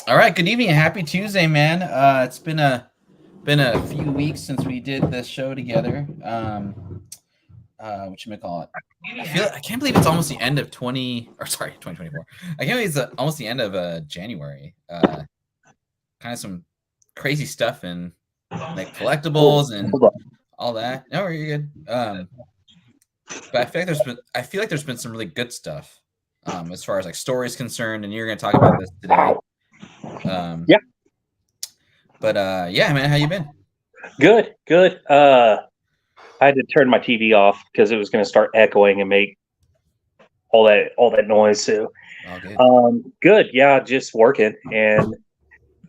All right, good evening and happy Tuesday, man. It's been a few weeks since we did this show together. What you call it? I can't believe it's almost the end of 2024. I can't believe it's almost the end of January. Kind of some crazy stuff in like collectibles and all that. No, you're good. But I feel like there's been some really good stuff as far as like stories concerned, and you're going to talk about this today. Yeah. But yeah, man, how you been? Good. I had to turn my TV off because it was going to start echoing and make all that noise. So, All good. good. Yeah, just working. And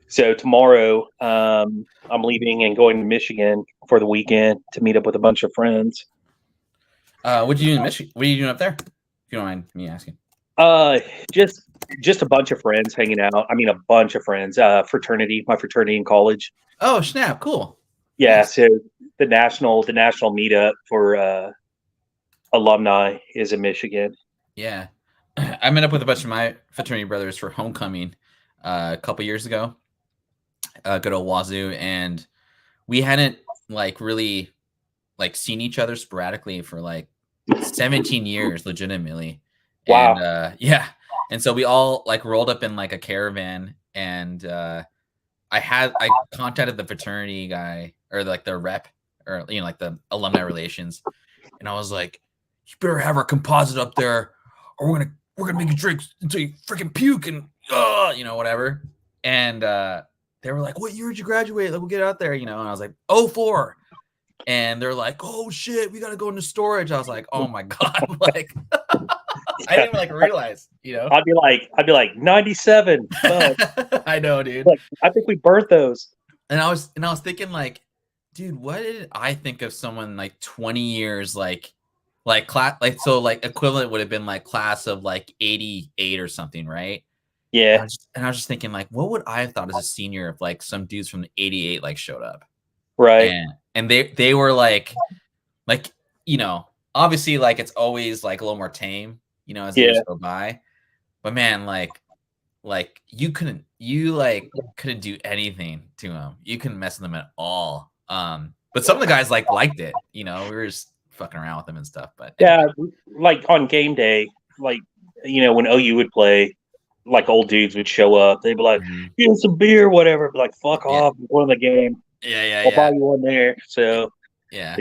so tomorrow, I'm leaving and going to Michigan for the weekend to meet up with a bunch of friends. What you do in Michigan? What are you doing up there? If you don't mind me asking. Just a bunch of friends hanging out. I mean, a bunch of friends. My fraternity in college. Oh, snap! Cool. Yeah. Nice. So the national meetup for alumni is in Michigan. Yeah, I met up with a bunch of my fraternity brothers for homecoming a couple years ago. Good old Wazoo, and we hadn't like really like seen each other sporadically for like 17 years, legitimately. Wow. And yeah, and so we all like rolled up in like a caravan, and I contacted the fraternity guy or like the rep or like the alumni relations, and I was like, "You better have our composite up there, or we're gonna make you drink until you freaking puke and whatever." And they were like, "What year did you graduate? Like, we'll get out there, And I was like, "04." And they're like, "Oh shit, we gotta go into storage." I was like, "Oh my god!" Like, I didn't even like realize, I'd be like 97. I know, dude. Like, I think we burnt those. And I was thinking, like, dude, what did I think of someone like 20 years, like class, like so, like equivalent would have been like class of like 88 or something, right? Yeah, And I was just thinking, like, what would I have thought as a senior if like some dudes from the 88 like showed up, right. and they were like obviously like it's always like a little more tame, as the years go by, but man, like you couldn't do anything to them. You couldn't mess with them at all. But some of the guys liked it. We were just fucking around with them and stuff. But anyway. Yeah, like on game day, like when OU would play, like old dudes would show up. They'd be like, "Get some beer, whatever." Be like, "Fuck off, won the game." I'll buy you one there. So yeah,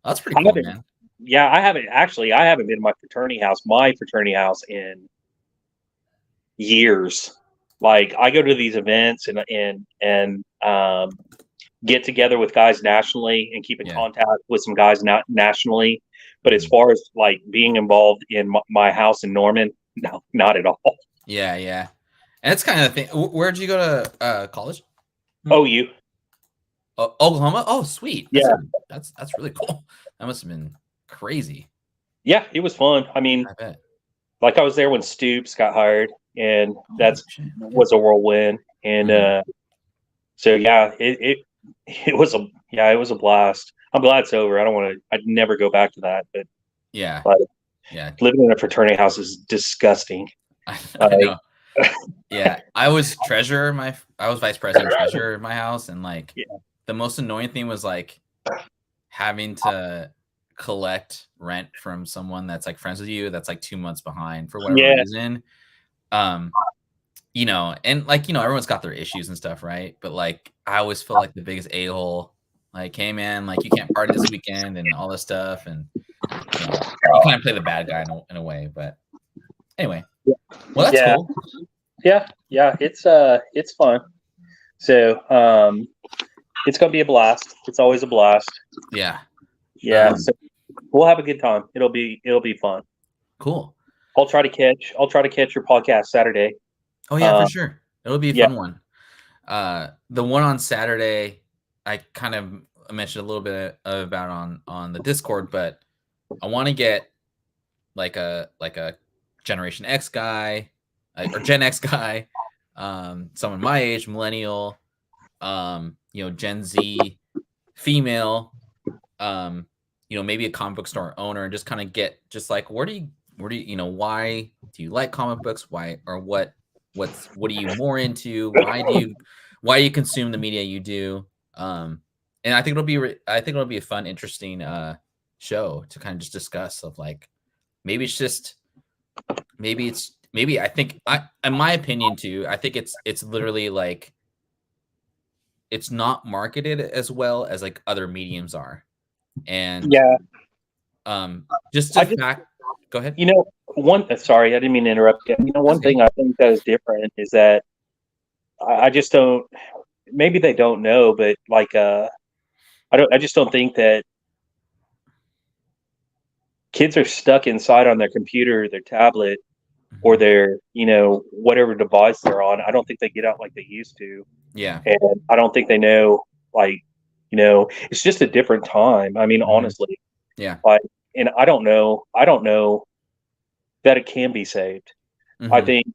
that's pretty cool, man. Yeah, I haven't been in my fraternity house in years. Like, I go to these events and get together with guys nationally and keep in contact with some guys nationally. But as far as like being involved in my house in Norman, no, not at all. Yeah. And it's kind of the thing. Where'd you go to college? OU. Oklahoma? Oh, sweet. That's really cool. That must have been crazy. Yeah, it was fun. I mean, I bet. Like, I was there when Stoops got hired, and was a whirlwind. And so yeah, it was a blast. I'm glad it's over. I'd never go back to that. But yeah, living in a fraternity house is disgusting. I know. Yeah, I was vice president treasurer in my house, and like the most annoying thing was like having to collect rent from someone that's like friends with you that's like 2 months behind for whatever reason. And like everyone's got their issues and stuff, right? But like I always feel like the biggest a-hole. Like, hey man, like you can't party this weekend and all this stuff, and you kind of play the bad guy in a way. But anyway, well, that's cool. Yeah, it's fun. So it's gonna be a blast. It's always a blast. Yeah. So we'll have a good time. It'll be fun. Cool. I'll try to catch your podcast Saturday. Oh yeah, for sure. It'll be a fun one. The one on Saturday, I kind of mentioned a little bit about on the Discord, but I want to get like a Generation X guy or Gen X guy, someone my age, millennial, Gen Z, female, maybe a comic book store owner, and just kind of get just like why do you like comic books? Why or what what are you more into? Why do you consume the media you do? And I think it'll be a fun, interesting show to kind of just discuss of like maybe I think in my opinion too, I think it's literally like it's not marketed as well as like other mediums are. And just the fact, go ahead. You know, sorry, I didn't mean to interrupt you. You know, one thing I think that is different is that I just don't, maybe they don't know, but like, I just don't think that kids are stuck inside on their computer, their tablet, or their, you know, whatever device they're on. I don't think they get out like they used to. Yeah. And I don't think they know, like, you know, it's just a different time. I mean, honestly. Yeah. Like, and I don't know that it can be saved. I think,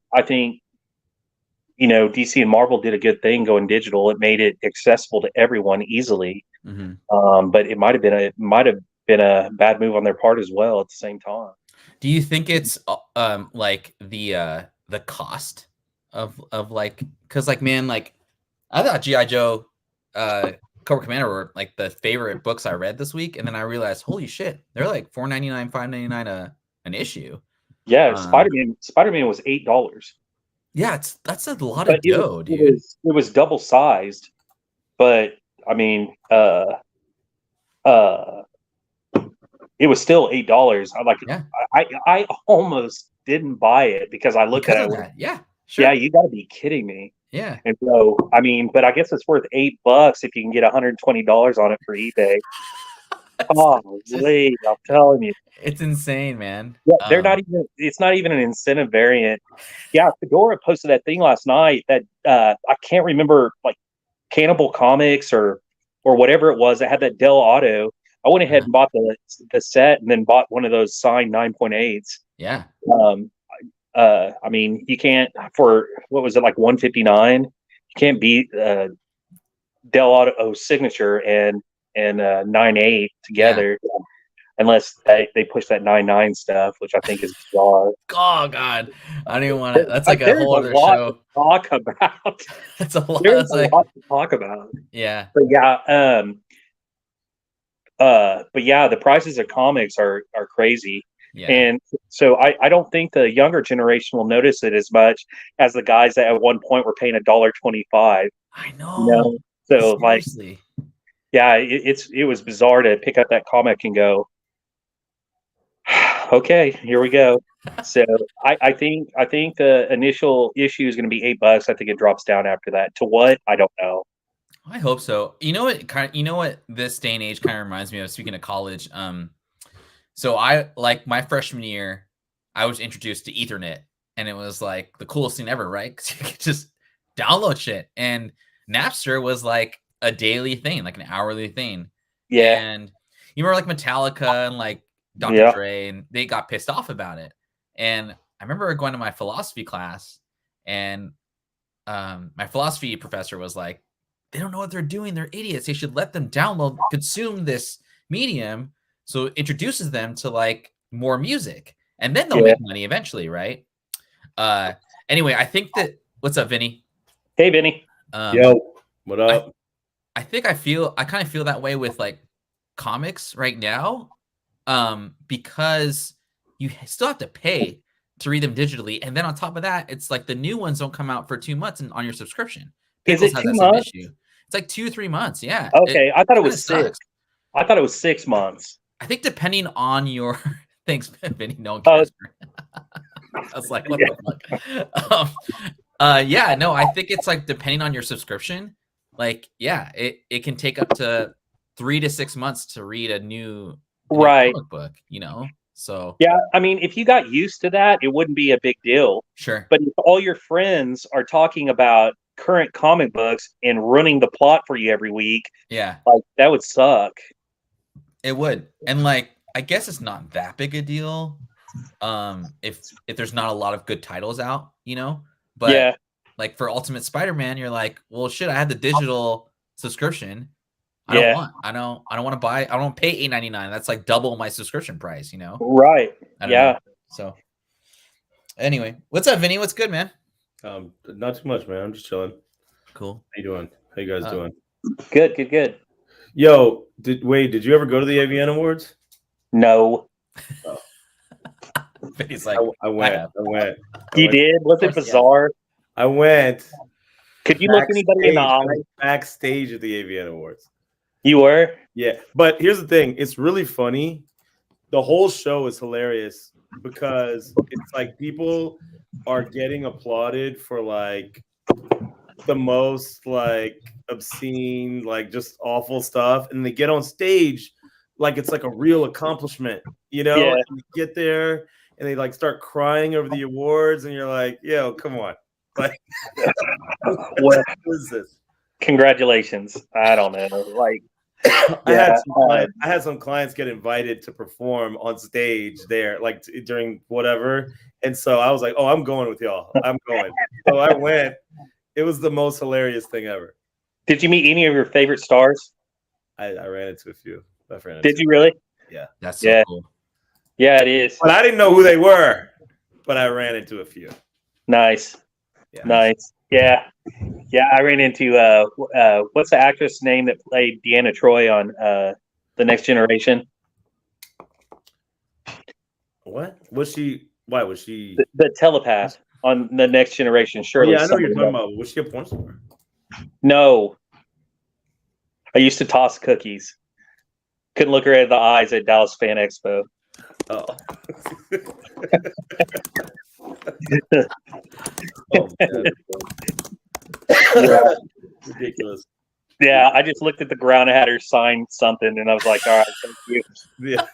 you know, DC and Marvel did a good thing going digital. It made it accessible to everyone easily. But it might have been a bad move on their part as well at the same time. Do you think it's like the cost of like, because like, man, like I thought G.I. Joe Cobra Commander were like the favorite books I read this week, and then I realized, holy shit, they're like $4.99, $5.99 an issue. Yeah, Spider-Man was $8. Yeah, that's a lot of dough, dude. It was double sized, but I mean, it was still $8. I almost didn't buy it because I looked at it. Yeah, sure. Yeah, you got to be kidding me. Yeah. And so, I mean, but I guess it's worth $8 if you can get $120 on it for eBay. Oh, wait, I'm telling you. It's insane, man. Yeah, it's not even an incentive variant. Yeah, Fedora posted that thing last night that I can't remember, like Cannibal Comics or whatever it was that had that Dell Auto. I went ahead and bought the set and then bought one of those signed 9.8s. Yeah. I mean, you can't, for what was it, like $159? You can't beat Dell Auto signature and 9.8 together. Yeah. Unless they push that 9.9 stuff, which I think is bizarre. Oh God, I don't even want to. That's like a whole other show to talk about. That's a lot. There's a lot to talk about. Yeah, but yeah, the prices of comics are crazy. Yeah. And so I don't think the younger generation will notice it as much as the guys that at one point were paying $1.25. I know. You know? So seriously. Like, yeah, it was bizarre to pick up that comic and go, okay, here we go. So I think the initial issue is going to be $8. I think it drops down after that. To what? I don't know. I hope so. You know what this day and age kind of reminds me of, speaking of college. So I, like, my freshman year, I was introduced to Ethernet, and it was like the coolest thing ever, right? Because you could just download shit, and Napster was like a daily thing, like an hourly thing. Yeah. And you remember like Metallica and like Dr. Dre, and they got pissed off about it. And I remember going to my philosophy class, and my philosophy professor was like, they don't know what they're doing. They're idiots. They should let them consume this medium. So it introduces them to like more music, and then they'll make money eventually, right? Anyway, I think that, what's up, Vinny? Hey, Vinny. Yo, what up? I kind of feel that way with like comics right now, because you still have to pay to read them digitally, and then on top of that, it's like the new ones don't come out for 2 months on your subscription. Is it 2 months? It's like 2-3 months. Yeah. Okay, I thought it was 6. I thought it was 6 months. I think depending on your thanks, Vinny. No one cares. I was like, what the fuck? Yeah, no, I think it's like depending on your subscription. Like, yeah, it can take up to 3 to 6 months to read a new comic book, you know? So yeah, I mean, if you got used to that, it wouldn't be a big deal. Sure. But if all your friends are talking about current comic books and running the plot for you every week, yeah, like that would suck. It would. And like, I guess it's not that big a deal if there's not a lot of good titles out, you know? But yeah, like for Ultimate Spider-Man, you're like, well, shit, I had the digital subscription. I don't want to pay $8.99. That's like double my subscription price, you know? Right. Yeah. Know. So anyway, what's up, Vinny? What's good, man? Not too much, man. I'm just chilling. Cool. How you doing? How you guys doing? Good. Yo, did you ever go to the AVN Awards? No. Oh. He's like, I went. You did? Was it bizarre? I went. Could you look anybody in the eye? Backstage at the AVN Awards. You were? Yeah, but here's the thing. It's really funny. The whole show is hilarious because it's like people are getting applauded for like the most like obscene, like just awful stuff, and they get on stage like it's like a real accomplishment, you know? Yeah. And you get there and they like start crying over the awards, and you're like, yo, come on. Like what is this? Congratulations. I don't know. Like I had some clients get invited to perform on stage there, like during whatever, and so I was like, "Oh, I'm going with y'all. I'm going." So I went. It was the most hilarious thing ever. Did you meet any of your favorite stars? I ran into a few. Did you really? Yeah, that's so cool. Yeah, it is. But I didn't know who they were, but I ran into a few. Nice. Yeah. Nice. Yeah. Yeah, I ran into what's the actress name that played Deanna Troy on The Next Generation? What? Was she? Why was she? The telepath on The Next Generation. Surely. Yeah, I know what you're talking about. Was she a porn star? No. I used to toss cookies. Couldn't look her in the eyes at Dallas Fan Expo. Oh. Yeah. Ridiculous. Yeah, I just looked at the ground. I had her sign something, and I was like, "All right, thank you." Yeah,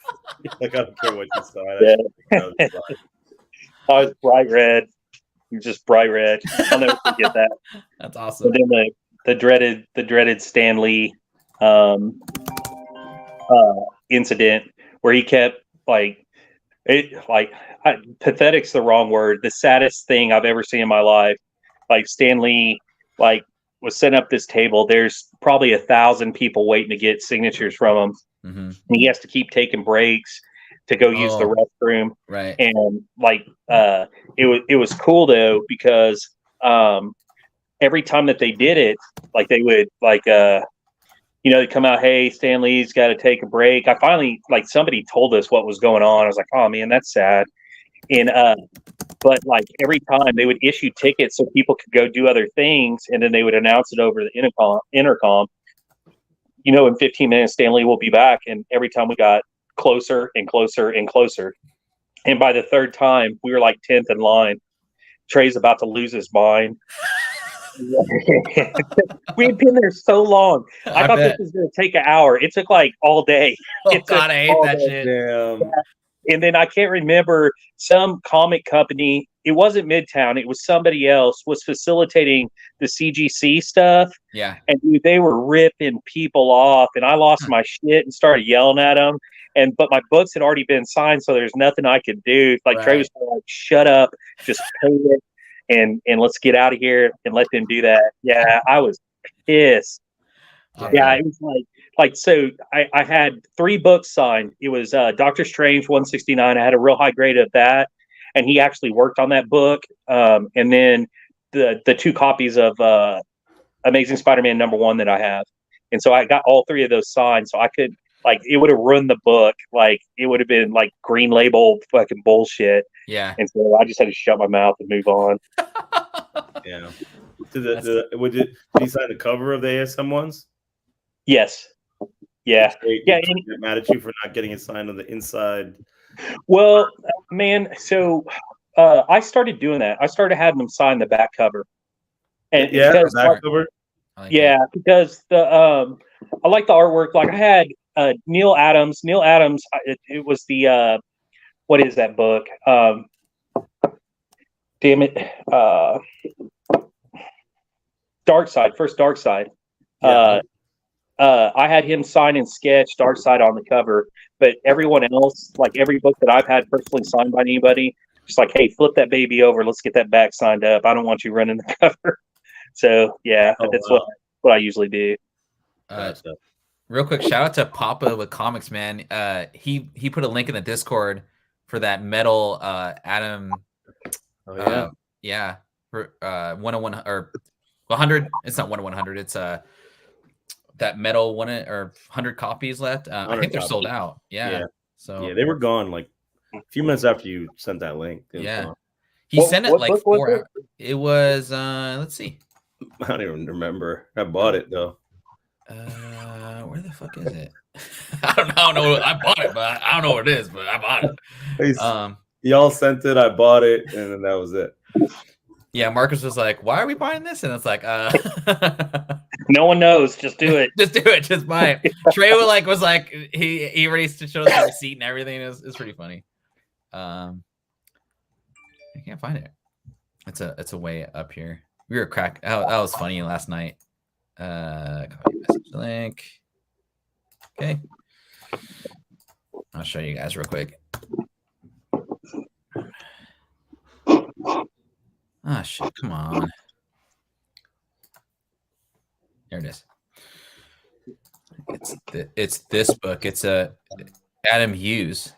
like I don't care what you saw. Yeah. I was bright red, just bright red. I'll never forget that. That's awesome. And then the dreaded Stan Lee incident where he kept pathetic's the wrong word. The saddest thing I've ever seen in my life. Like Stan Lee, was setting up this table. There's probably 1,000 people waiting to get signatures from him. Mm-hmm. And he has to keep taking breaks to go use the restroom. Right. And it was cool though, because every time that they did it, they would they come out, hey, Stan Lee's got to take a break. I finally, somebody told us what was going on. I was like, oh man, that's sad. And but every time they would issue tickets so people could go do other things, and then they would announce it over the intercom. In 15 minutes, Stan Lee will be back. And every time we got closer and closer and closer. And by the third time, we were 10th in line. Trey's about to lose his mind. We had been there so long. I thought this was going to take an hour. It took all day. Oh God, I hate that shit. Damn. And then I can't remember, some comic company, it wasn't Midtown, it was somebody else, was facilitating the CGC stuff. Yeah. And dude, they were ripping people off, and I lost my shit and started yelling at them. But my books had already been signed, so there's nothing I could do. Trey was like, shut up, just pay it, and let's get out of here and let them do that. Yeah, I was pissed. Yeah, it was so I had 3 books signed. It was Doctor Strange 169. I had a real high grade of that, and he actually worked on that book. And then the 2 copies of Amazing Spider-Man #1 that I have. And so I got all 3 of those signed, so I could it would have ruined the book. It would have been green label fucking bullshit. Yeah. And so I just had to shut my mouth and move on. Yeah. Did he sign the cover of the ASM ones? Yes. Yeah. Yeah. Get mad at you for not getting it signed on the inside. Well, man, so I started doing that. I started having them sign the back cover. And the back cover. Because I like the artwork. I had Neil Adams. Neil Adams. It was the what is that book? Damn it. Dark Side. First Dark Side. Yeah. I had him sign and sketch Dark Side on the cover, but everyone else, every book that I've had personally signed by anybody, just hey, flip that baby over. Let's get that back signed up. I don't want you running the cover. So yeah, that's what I usually do. Real quick, shout out to Papa with Comics, man. He put a link in the Discord for that metal Adam. Oh yeah. Yeah. 101 or 100. It's not 100. It's that metal 100 copies left. I think they're sold out. Yeah. So yeah, they were gone like a few minutes after you sent that link. Yeah. He sent it like 4 hours. It was let's see. I don't even remember. I bought it though. Where the fuck is it? I don't know. I bought it, but I don't know what it is, but I bought it. Y'all sent it, I bought it, and then that was it. Yeah, Marcus was like, "Why are we buying this?" And it's like, no one knows. Just do it. Just do it. Just buy it. Trey was like, he already showed us the receipt and everything. It's pretty funny. I can't find it. It's a way up here. We were that was funny last night. Copy message link. Okay. I'll show you guys real quick. Ah, shit. Come on. There it is. It's this book. It's Adam Hughes.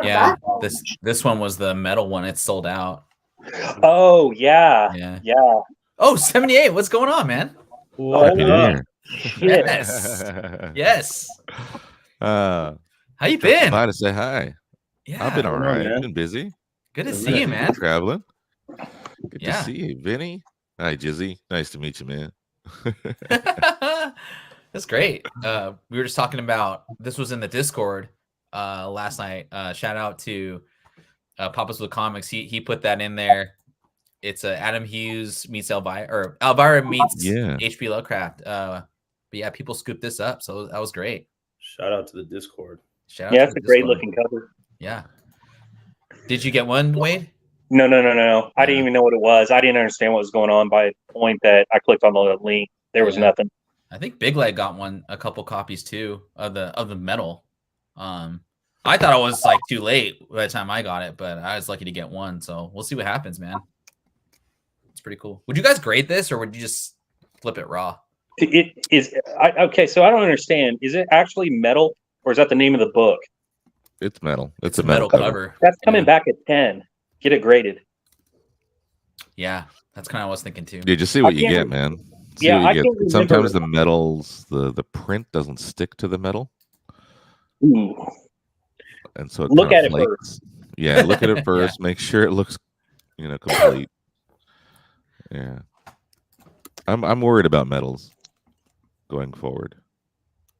Yeah, this one was the metal one. It's sold out. Oh, yeah. Oh, 78. What's going on, man? Happy New Year. Yes. Yes. How you been? By to say hi. Yeah, I've been all right. Been busy. Good to see you, man. Traveling. Good to see you, Vinny. Hi, Jizzy. Nice to meet you, man. That's great. We were just talking about this was in the Discord last night. Shout out to Papa's with Comics. He put that in there. It's Adam Hughes meets Elvira meets H.P. Lovecraft. But yeah, people scooped this up, so that was great. Shout out to the Discord. It's a great looking cover. Yeah. Did you get one, Wade? No. I didn't even know what it was. I didn't understand what was going on by the point that I clicked on the link. There was nothing. I think Big Leg got a couple copies too of the metal. I thought it was like too late by the time I got it, but I was lucky to get one. So we'll see what happens, man. It's pretty cool. Would you guys grade this, or would you just flip it raw? It is okay. So I don't understand. Is it actually metal, or is that the name of the book? It's metal. It's a metal cover. That's coming back at 10. Get it graded. Yeah, that's kind of what I was thinking too. Yeah, just see what you get, man. Sometimes the metals, the print doesn't stick to the metal. Ooh. And so look at it first. Yeah, look at it first. Make sure it looks, complete. Yeah, I'm worried about metals going forward,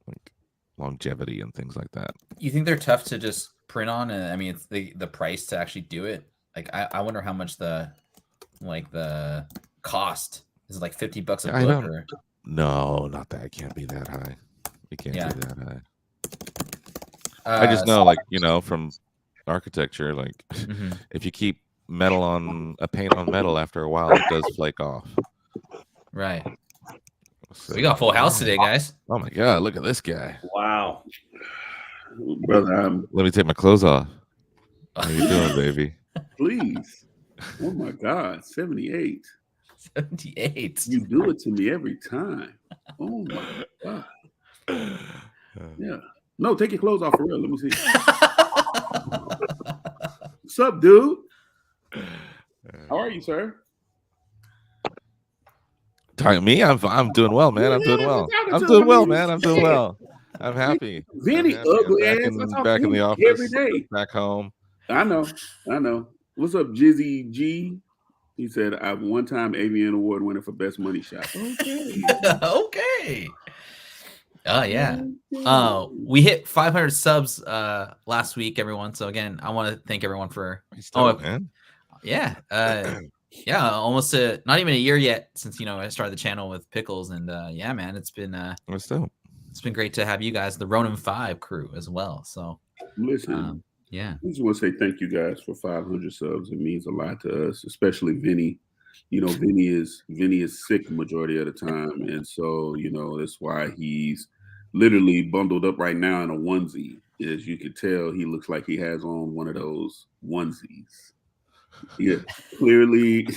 like longevity and things like that. You think they're tough to just print on? And I mean, it's the price to actually do it. Like, I wonder how much the cost is. It like $50 a book? Or... No, not that. It can't be that high. It can't be that high. I just know, from architecture, if you keep metal on paint on metal, after a while, it does flake off. Right. So we got full house today, guys. Oh my God! Look at this guy. Wow, brother. Let me take my clothes off. How you doing, baby? Please. Oh my God, 78. 78. You do it to me every time. Oh my God. Yeah. No, take your clothes off for real. Let me see. What's up, dude? How are you, sir? Talking me? I'm doing well, man. I'm doing well. I'm doing well, man. I'm doing well. I'm happy. Vinny, ugly ass. Back in the office every day. Back home. I know. What's up, Jizzy G? He said, "I'm one-time AVN award winner for best money shot." Okay. Okay. Oh yeah. We hit 500 subs last week, everyone. So again, I want to thank everyone for man. Yeah. Yeah, almost not even a year yet since I started the channel with Pickles, and yeah, man, it's been it's been great to have you guys, the Ronin 5 crew as well. So listen, yeah, I just want to say thank you guys for 500 subs. It means a lot to us, especially Vinny. Vinny is sick the majority of the time, and so that's why he's literally bundled up right now in a onesie. As you can tell, he looks like he has on one of those onesies. Yeah, clearly.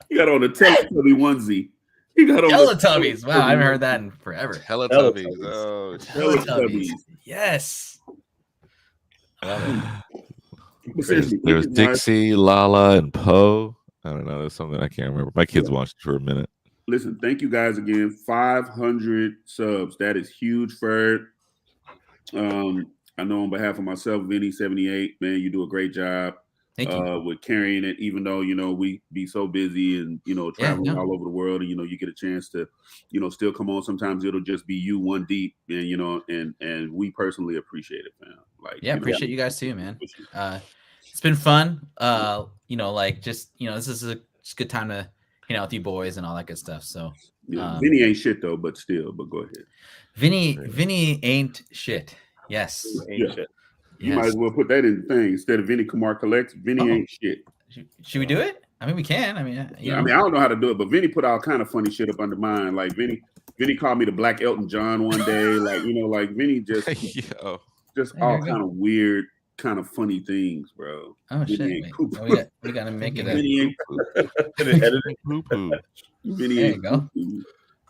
You got on a Teletubby onesie. He got on Teletubbies. Wow, I haven't heard that in forever. Teletubbies. Oh, Teletubbies. Yes. I love it. There was Dixie, Lala, and Poe. I don't know. There's something I can't remember. My kids watched it for a minute. Listen, thank you guys again. 500 subs. That is huge for I know on behalf of myself, Vinny78, man, you do a great job. Thank you. With carrying it, even though, we be so busy and, traveling all over the world and, you get a chance to, still come on. Sometimes it'll just be you one deep and, and we personally appreciate it, man. Like, appreciate you guys too, man. It's been fun. This is a good time to hang out with you boys and all that good stuff. So Vinny ain't shit though, but go ahead. Vinny ain't shit. Yes. Shit. You might as well put that in the thing instead of Vinny Kumar collects. Vinny ain't shit. Should we do it? I mean, we can. I mean, I don't know how to do it, but Vinny put all kind of funny shit up under mine. Like Vinny called me the Black Elton John one day. Like Vinny just all kind of weird, kind of funny things, bro. Oh shit! We gotta make it. Vinny ain't poo-poo. There you go.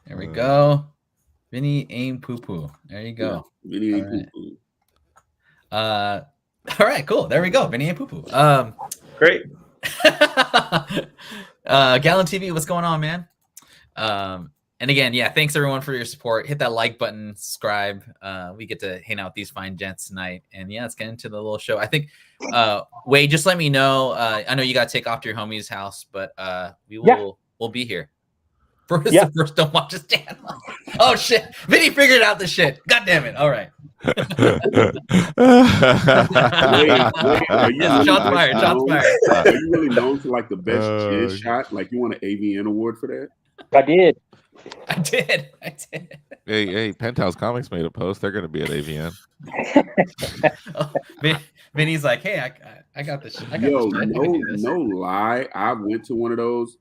There we go. Vinny ain't poo-poo. There you go. Yeah, Vinny ain't poo-poo. All right, cool. There we go. Vinny and Poo Poo. Great. Gallon TV, what's going on, man? And again, thanks everyone for your support. Hit that like button, subscribe. We get to hang out with these fine gents tonight. And let's get into the little show. I think Wade, just let me know. I know you gotta take off to your homie's house, but we'll be here. First, don't watch us stand. Oh shit! Vinny figured out the shit. God damn it! All right. Shots fired. Are you really known for like the best jizz shot? Like you won an AVN award for that? I did. Hey, Penthouse Comics made a post. They're going to be at AVN. Vinny's like, hey, I got this. No lie. I went to one of those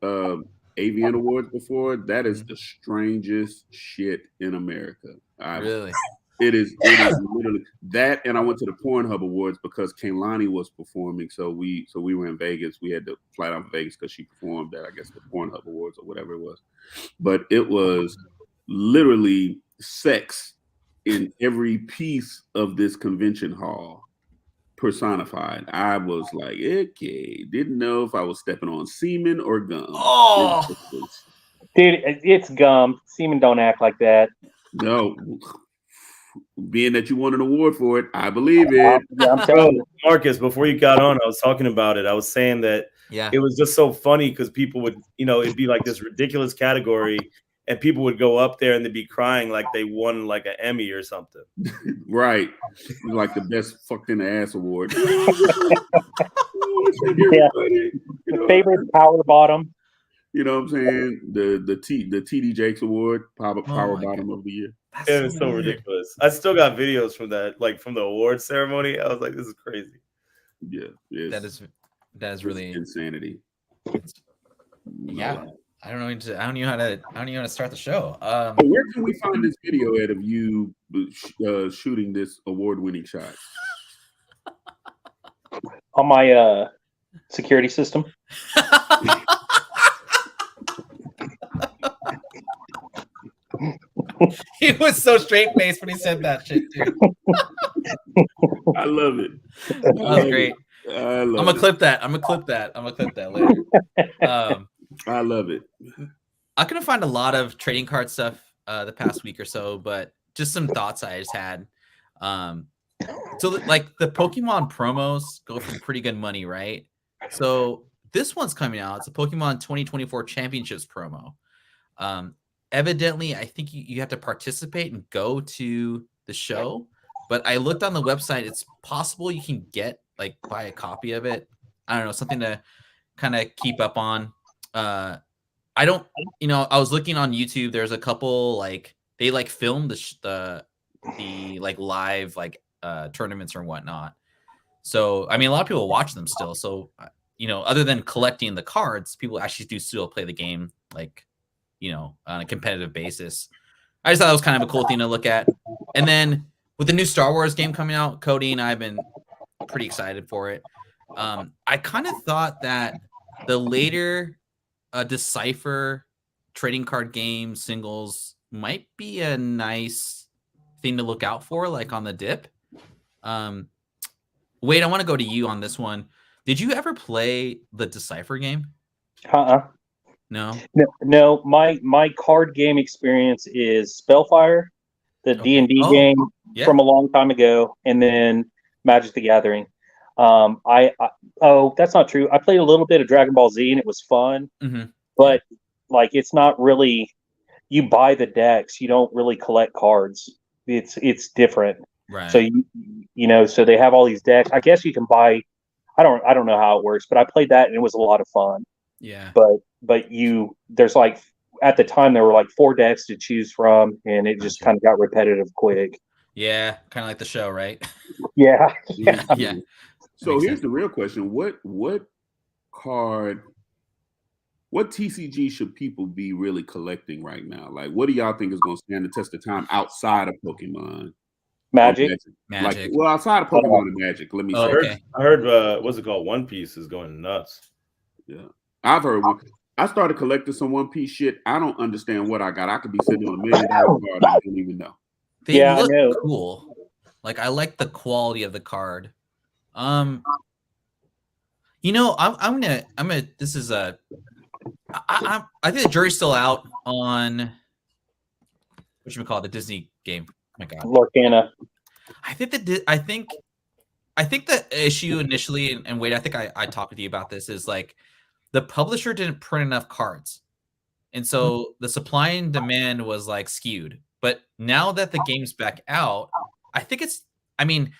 AVN awards before. That is the strangest shit in America. Really? It is literally that, and I went to the Pornhub Awards because Kaylani was performing. So we were in Vegas. We had to fly down to Vegas because she performed at, I guess, the Pornhub Awards or whatever it was. But it was literally sex in every piece of this convention hall personified. I was like, okay, didn't know if I was stepping on semen or gum. Oh, dude, it's gum. Semen don't act like that. No. Being that you won an award for it, I believe it. I'm telling you. Marcus, before you got on, I was talking about it. I was saying that it was just so funny because people would, it'd be like this ridiculous category, and people would go up there and they'd be crying like they won like an Emmy or something. Right, like the best fucked in the ass award. Favorite power bottom. You know what I'm saying? The TD Jakes Award, power bottom of the year. It was so ridiculous. I still got videos from that, like from the award ceremony. I was like, this is crazy. Yeah, that is really insanity. Yeah, I don't know how to start the show. Where can we find this video of you shooting this award-winning shot? On my security system. He was so straight-faced when he said that shit, dude. I love it. That was great. I'm gonna clip that. I'm gonna clip that later. I love it. I couldn't find a lot of trading card stuff the past week or so, but just some thoughts I just had. So like the Pokemon promos go for pretty good money, right? So this one's coming out. It's a Pokemon 2024 Championships promo. Evidently, I think you have to participate and go to the show. But I looked on the website. It's possible you can buy a copy of it. I don't know, something to kind of keep up on. I was looking on YouTube. There's a couple they filmed the live tournaments or whatnot. So I mean, a lot of people watch them still. So other than collecting the cards, people actually do still play the game on a competitive basis. I just thought it was kind of a cool thing to look at. And then with the new Star Wars game coming out, Cody and I have been pretty excited for it. I kind of thought that the later Decipher trading card game singles might be a nice thing to look out for, like on the dip. Wade, I want to go to you on this one. Did you ever play the Decipher game? No. No. My card game experience is Spellfire, the D&D game from a long time ago, and then Magic the Gathering. That's not true. I played a little bit of Dragon Ball Z and it was fun, but like it's not really. You buy the decks. You don't really collect cards. It's different. Right. So so they have all these decks. I guess you can buy. I don't know how it works, but I played that and it was a lot of fun. Yeah. But there's like at the time there were like 4 decks to choose from, and it just kind of got repetitive quick. Yeah, kind of like the show, right? Yeah. Yeah. So here's the real question: what TCG should people be really collecting right now? Like, what do y'all think is going to stand the test of time outside of Pokemon? Magic. Magic. Like, outside of Pokemon and Magic, let me say. I heard what's it called? One Piece is going nuts. Yeah, I've heard one. I started collecting some One Piece shit. I don't understand what I got. I could be sitting on $1 million card and I don't even know. They look cool. Like, I like the quality of the card. I'm gonna. This is a. I think the jury's still out on what should we call it, the Disney game. Oh my God, Lorcana. I think the issue initially, and Wade, I think I talked with you about this, is like the publisher didn't print enough cards, and so the supply and demand was like skewed. But now that the game's back out, I think it's. I mean,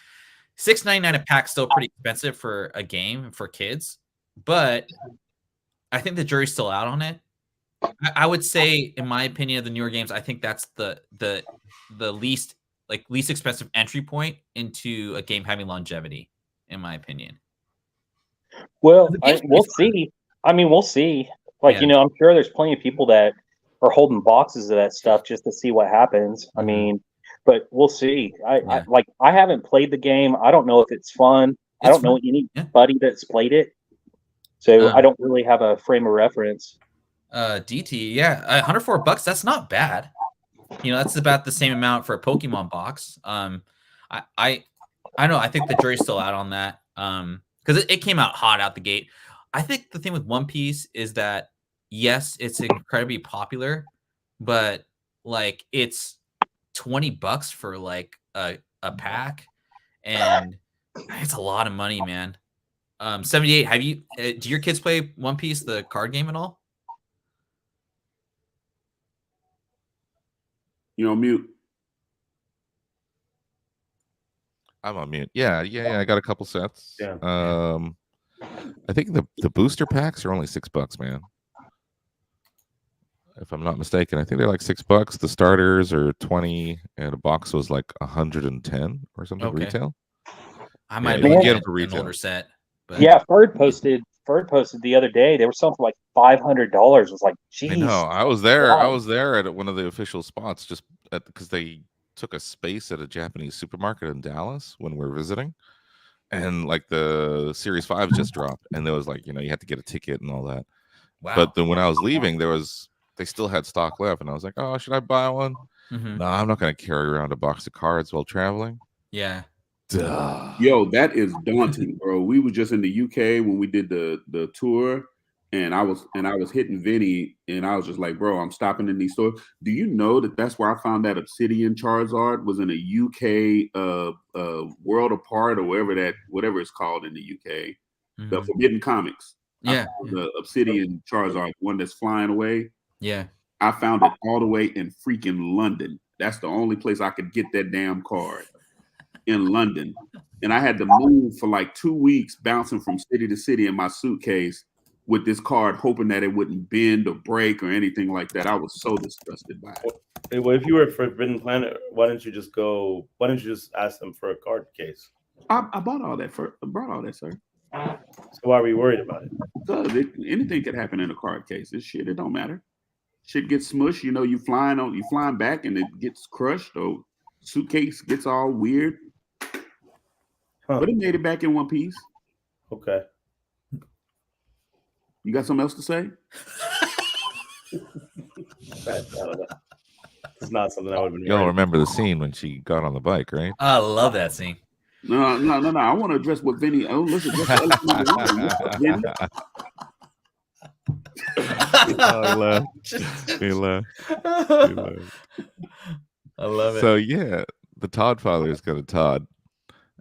$6.99 a pack still pretty expensive for a game for kids, but I think the jury's still out on it. I would say, in my opinion, of the newer games, I think that's the least expensive entry point into a game having longevity, in my opinion. Well, we'll see. I mean, we'll see. Like, I'm sure there's plenty of people that are holding boxes of that stuff just to see what happens. I mean, but we'll see. I haven't played the game. I don't know if it's fun. I don't know anybody that's played it. So I don't really have a frame of reference. DT, $104. That's not bad. That's about the same amount for a Pokemon box. I don't know. I think the jury's still out on that. Because it came out hot out the gate. I think the thing with One Piece is that yes, it's incredibly popular, but like it's $20 for like a pack, and it's a lot of money, man. 78. Have you? Do your kids play One Piece, the card game, at all? You on mute? I'm on mute. Yeah. I got a couple sets. Yeah. I think the booster packs are only $6, man. If I'm not mistaken, I think they're like $6. The starters are 20, and a box was like 110 or something retail. I might you can get them for retail. An older set. But... Yeah, Ferd posted the other day. They were selling for like $500. It was like, geez. I know. I was there. Wow. I was there at one of the official spots just because they took a space at a Japanese supermarket in Dallas when we were visiting, and like the Series 5 just dropped, and there was like you had to get a ticket and all that. Wow. But then when I was leaving, they still had stock left, and I was like, oh, should I buy one? No, I'm not going to carry around a box of cards while traveling. Yeah. Duh. Yo, that is daunting, bro. We were just in the UK when we did the tour, and I was hitting Vinny, and I was just like, bro, I'm stopping in these stores. Do you know that's where I found that Obsidian Charizard was in a UK World Apart or whatever it's called in the UK, the Forbidden Comics. Yeah, the Obsidian Charizard, one that's flying away. Yeah, I found it all the way in freaking London. That's the only place I could get that damn card. In London, and I had to move for like 2 weeks, bouncing from city to city in my suitcase with this card, hoping that it wouldn't bend or break or anything like that. I was so disgusted by it. Well, if you were at Forbidden Planet, why didn't you just ask them for a card case? I bought all that sir. So why are we worried about it? Because anything could happen in a card case. This shit, it don't matter. Shit gets smushed. You flying back and it gets crushed, or suitcase gets all weird. But it made it back in one piece. Okay. You got something else to say? I don't know. It's not something I would have been. Y'all remember the scene when she got on the bike, right? I love that scene. No. I want to address what Vinny. Oh, let's address the elephant in the room. He left. I love it. So yeah, the Todd father is got a Todd,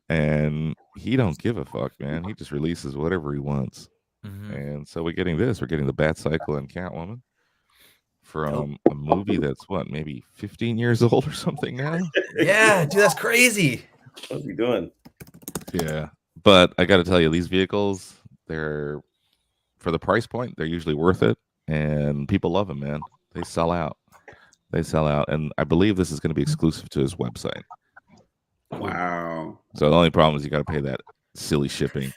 and he don't give a fuck, man. He just releases whatever he wants. And so we're getting this. We're getting the Bat Cycle and Catwoman from a movie that's what, maybe 15 years old or something now. Yeah, dude, that's crazy. What's he doing? Yeah, but I got to tell you, these vehicles, they're for the price point, they're usually worth it, and people love them, man. They sell out. And I believe this is going to be exclusive to his website. Wow. So the only problem is you got to pay that silly shipping.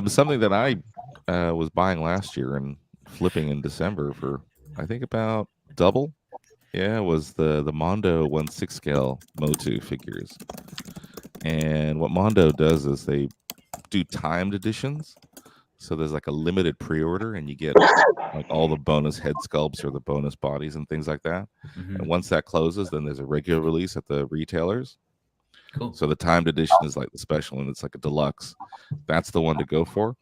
Something that I was buying last year and flipping in December for, I think, about double. Yeah, was the Mondo 1/6 scale Motu figures. And what Mondo does is they do timed editions. So there's like a limited pre-order, and you get like all the bonus head sculpts or the bonus bodies and things like that. And once that closes, then there's a regular release at the retailers. Cool. So the timed edition is like the special, and it's like a deluxe. That's the one to go for.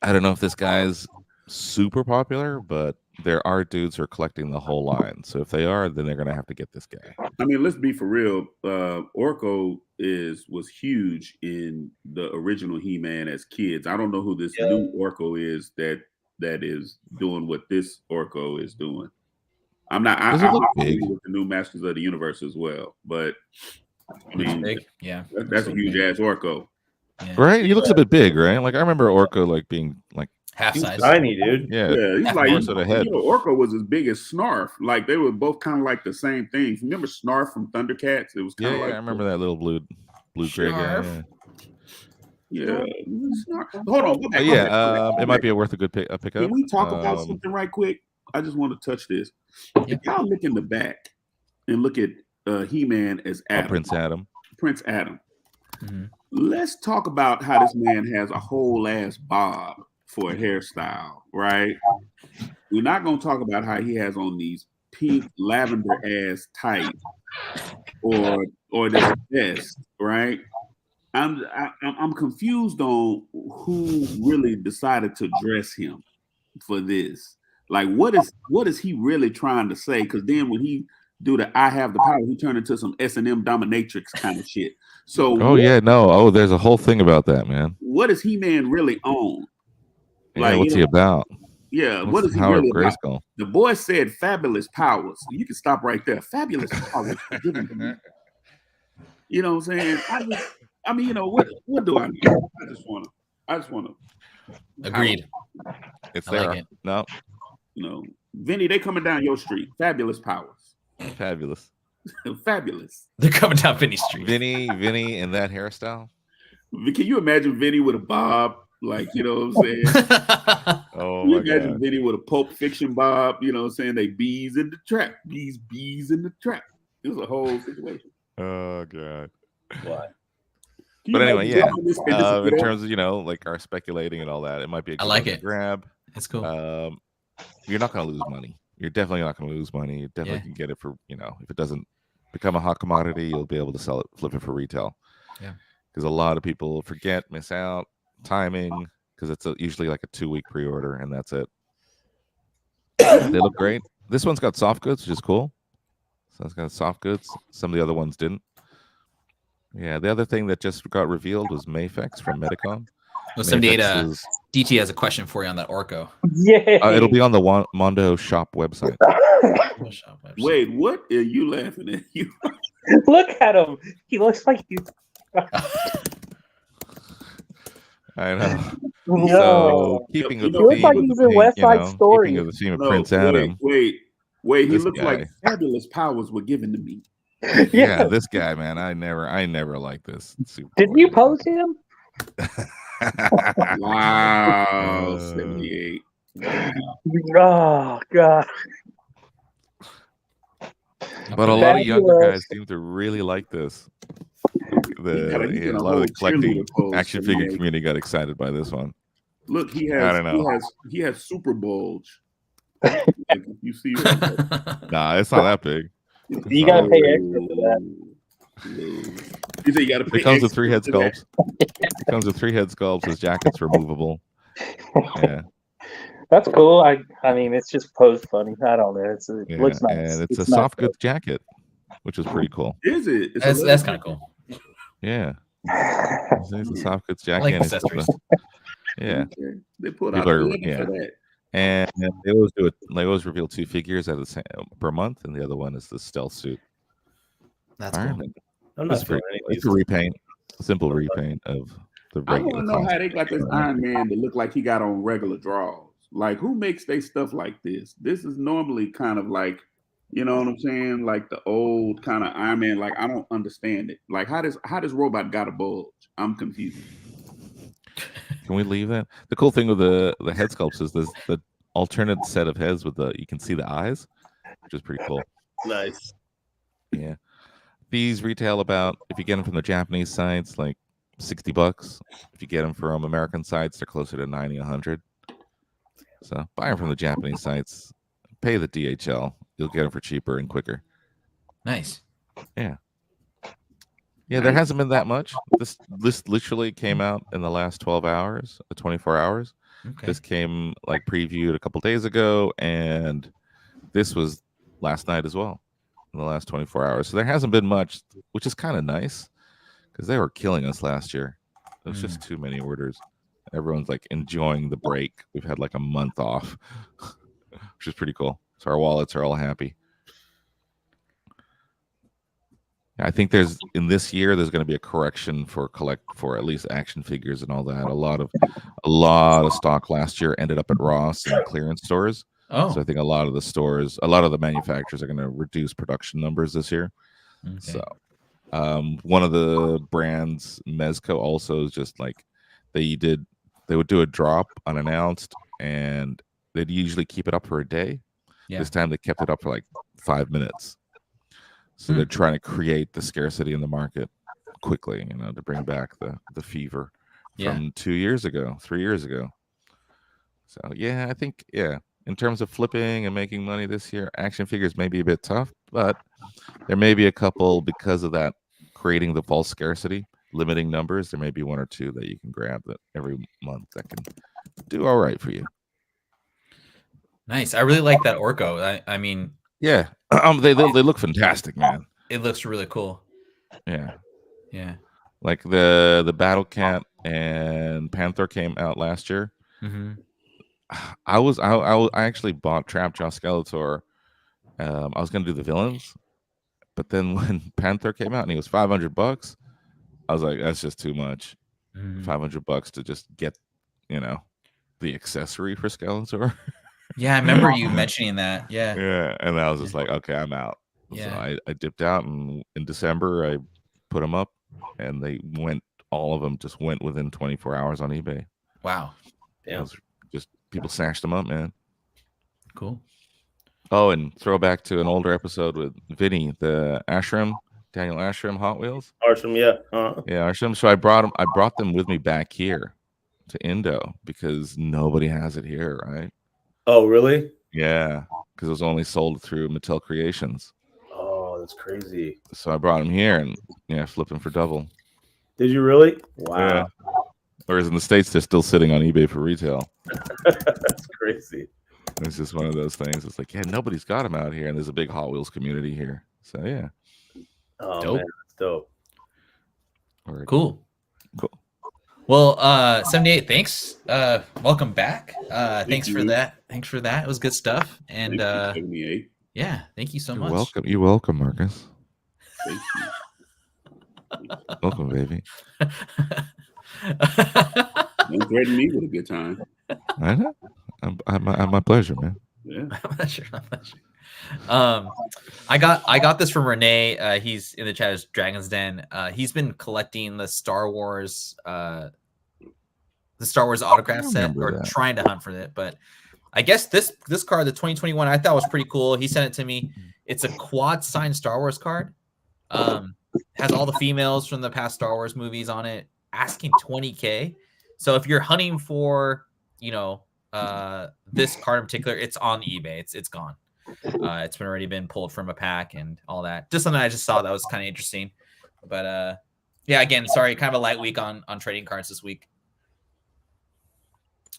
I don't know if this guy's super popular, but there are dudes who are collecting the whole line. So if they are, then they're gonna have to get this guy. I mean, let's be for real. Orko was huge in the original He-Man as kids. I don't know who this new Orko is that is doing what this Orko is doing. I'm not. I'm familiar with the new Masters of the Universe as well, but I mean, big. Yeah, that's a huge ass Orko. Yeah. Right? He looks a bit big, right? Like I remember Orko like being like half size, tiny, dude. Yeah, he's like more so the head. Orko was as big as Snarf. Like they were both kind of like the same thing. Remember Snarf from Thundercats? It was kind of like I remember that little blue gray guy. Yeah. Hold on. It might be worth a good pickup. Can we talk about something right quick? I just want to touch this. If y'all look in the back and look at He-Man as Adam, Prince Adam. Let's talk about how this man has a whole ass bob for a hairstyle, right? We're not going to talk about how he has on these pink lavender ass tights or this vest, right? I'm confused on who really decided to dress him for this. Like, what is he really trying to say? Because then when he do the "I have the power," he turned into some S&M dominatrix kind of shit. So, there's a whole thing about that, man. What is He-Man really on? Like, what's he about? Yeah, what is he really about? Grayskull? The boy said fabulous powers. You can stop right there. Fabulous powers given to me. You know what I'm saying? I mean, you know, what do I need? I just want to. Agreed. It's there. Like it. No. You know, Vinny, they coming down your street. Fabulous powers. Fabulous. Fabulous. They're coming down Vinny Street. Vinny in that hairstyle. Can you imagine Vinny with a bob? Like, you know what I'm saying? Oh, Can you imagine Vinny with a Pulp Fiction bob? You know what I'm saying? They bees in the trap. Bees in the trap. It was a whole situation. Oh, God. Why? But anyway, in terms of, like our speculating and all that, it might be a good like it. grab. It's cool. You're not going to lose money. You're definitely not going to lose money. You definitely can get it for, if it doesn't become a hot commodity, you'll be able to sell it, flip it for retail. Yeah. Because a lot of people forget, miss out, timing, because it's usually like a 2-week pre-order, and that's it. They look great. This one's got soft goods, which is cool. So it's got soft goods. Some of the other ones didn't. Yeah, the other thing that just got revealed was Mafex from Medicom. Well, 78 DT has a question for you on that Orko. Yeah. It'll be on the Mondo shop website. Wait, what are you laughing at? You look at him. He looks like you. I know. No. So keeping with the theme, like he's in West Side Story. Keeping with the theme of Prince Adam. Wait. He looks like fabulous powers were given to me. Yeah, this guy, man. I never liked this. Did you post him? Wow, 78. Oh God. But a lot of younger guys seem to really like this. A lot of the collecting action figure community got excited by this one. Look, he has Super Bulge. Like, you see Nah, it's not that big. You gotta pay extra for that. You say you gotta pay. It comes with 3 head sculpts. It comes with 3 head sculpts. His jacket's removable. Yeah. That's cool. I mean, it's just posed funny. I don't know. It looks nice. And it's a soft goods jacket, which is pretty cool. Is it? That's kind of cool. Yeah. It's a soft goods jacket. I like accessories. Yeah. Okay. They put out for that. And they always do it. They always reveal 2 figures at the same per month, and the other one is the stealth suit. That's cool. I'm not It's a repaint, a simple repaint of the regular. I want to know how they got this Iron Man to look like he got on regular draws. Like, who makes they stuff like this? This is normally kind of like, you know what I'm saying? Like the old kind of Iron Man. Like, I don't understand it. Like, how does robot got a bulge? I'm confused. Can we leave that? The cool thing with the head sculpts is there's the alternate set of heads with you can see the eyes, which is pretty cool. Nice. Yeah. These retail about, if you get them from the Japanese sites, like $60. If you get them from American sites, they're closer to 90, 100. So buy them from the Japanese sites, pay the DHL. You'll get them for cheaper and quicker. Nice. Yeah. Yeah, there hasn't been that much. This list literally came out in the last 12 hours, 24 hours. Okay. This came like previewed a couple days ago, and this was last night as well, in the last 24 hours. So there hasn't been much, which is kind of nice because they were killing us last year. There's just too many orders. Everyone's like enjoying the break. We've had like a month off, which is pretty cool. So our wallets are all happy. I think in this year there's going to be a correction for at least action figures and all that. A lot of stock last year ended up at Ross and clearance stores. Oh, So I think a lot of the manufacturers are going to reduce production numbers this year. okay. So one of the brands, Mezco, also is just like they would do a drop unannounced, and they'd usually keep it up for a day. Yeah. This time they kept it up for like 5 minutes. So they're trying to create the scarcity in the market quickly, to bring back the fever from 3 years ago. So yeah, I think in terms of flipping and making money this year, action figures may be a bit tough, but there may be a couple because of that creating the false scarcity, limiting numbers. There may be 1 or 2 that you can grab that every month that can do all right for you. Nice. I really like that Orko. I mean, yeah, they look fantastic, man. It looks really cool. Yeah. Like the Battle Cat and Panther came out last year. Mm-hmm. I actually bought Trapjaw Skeletor. I was gonna do the villains, but then when Panther came out and he was $500, I was like, that's just too much. $500 to just get, the accessory for Skeletor. Yeah, I remember you mentioning that. Yeah. Yeah, and I was just like, okay, I'm out. Yeah. So I dipped out, and in December I put them up, and all of them just went within 24 hours on eBay. Wow. Yeah. Just people snatched them up, man. Cool. Oh, and throwback to an older episode with Vinny, the Daniel Ashram Hot Wheels. Ashram, yeah. Yeah, Ashram. So I brought them with me back here to Indo because nobody has it here, right? Oh, really? Yeah, because it was only sold through Mattel Creations. Oh, that's crazy. So I brought them here and flipping for double. Did you really? Wow. Yeah. Whereas in the States, they're still sitting on eBay for retail. That's crazy. It's just one of those things. It's like, nobody's got them out here, and there's a big Hot Wheels community here. So yeah. Oh, dope. Man, that's dope. Cool. Well, 78, thanks. Welcome back. Thanks for that. It was good stuff. And 78. yeah, thank you so much. Welcome. You're welcome, Marcus. Thank you. Welcome, baby. Don't threaten me with a good time. I know. My pleasure, man. Yeah. My pleasure. I got this from Renee. He's in the chat as Dragon's Den. He's been collecting the Star Wars autograph set, or trying to hunt for it. But I guess this card, the 2021, I thought was pretty cool. He sent it to me. It's a quad signed Star Wars card. Has all the females from the past Star Wars movies on it. Asking $20K. So if you're hunting for, this card in particular, it's on eBay. It's gone. It's already been pulled from a pack and all that. Just something I just saw that was kind of interesting. But yeah, again, sorry, kind of a light week on trading cards this week.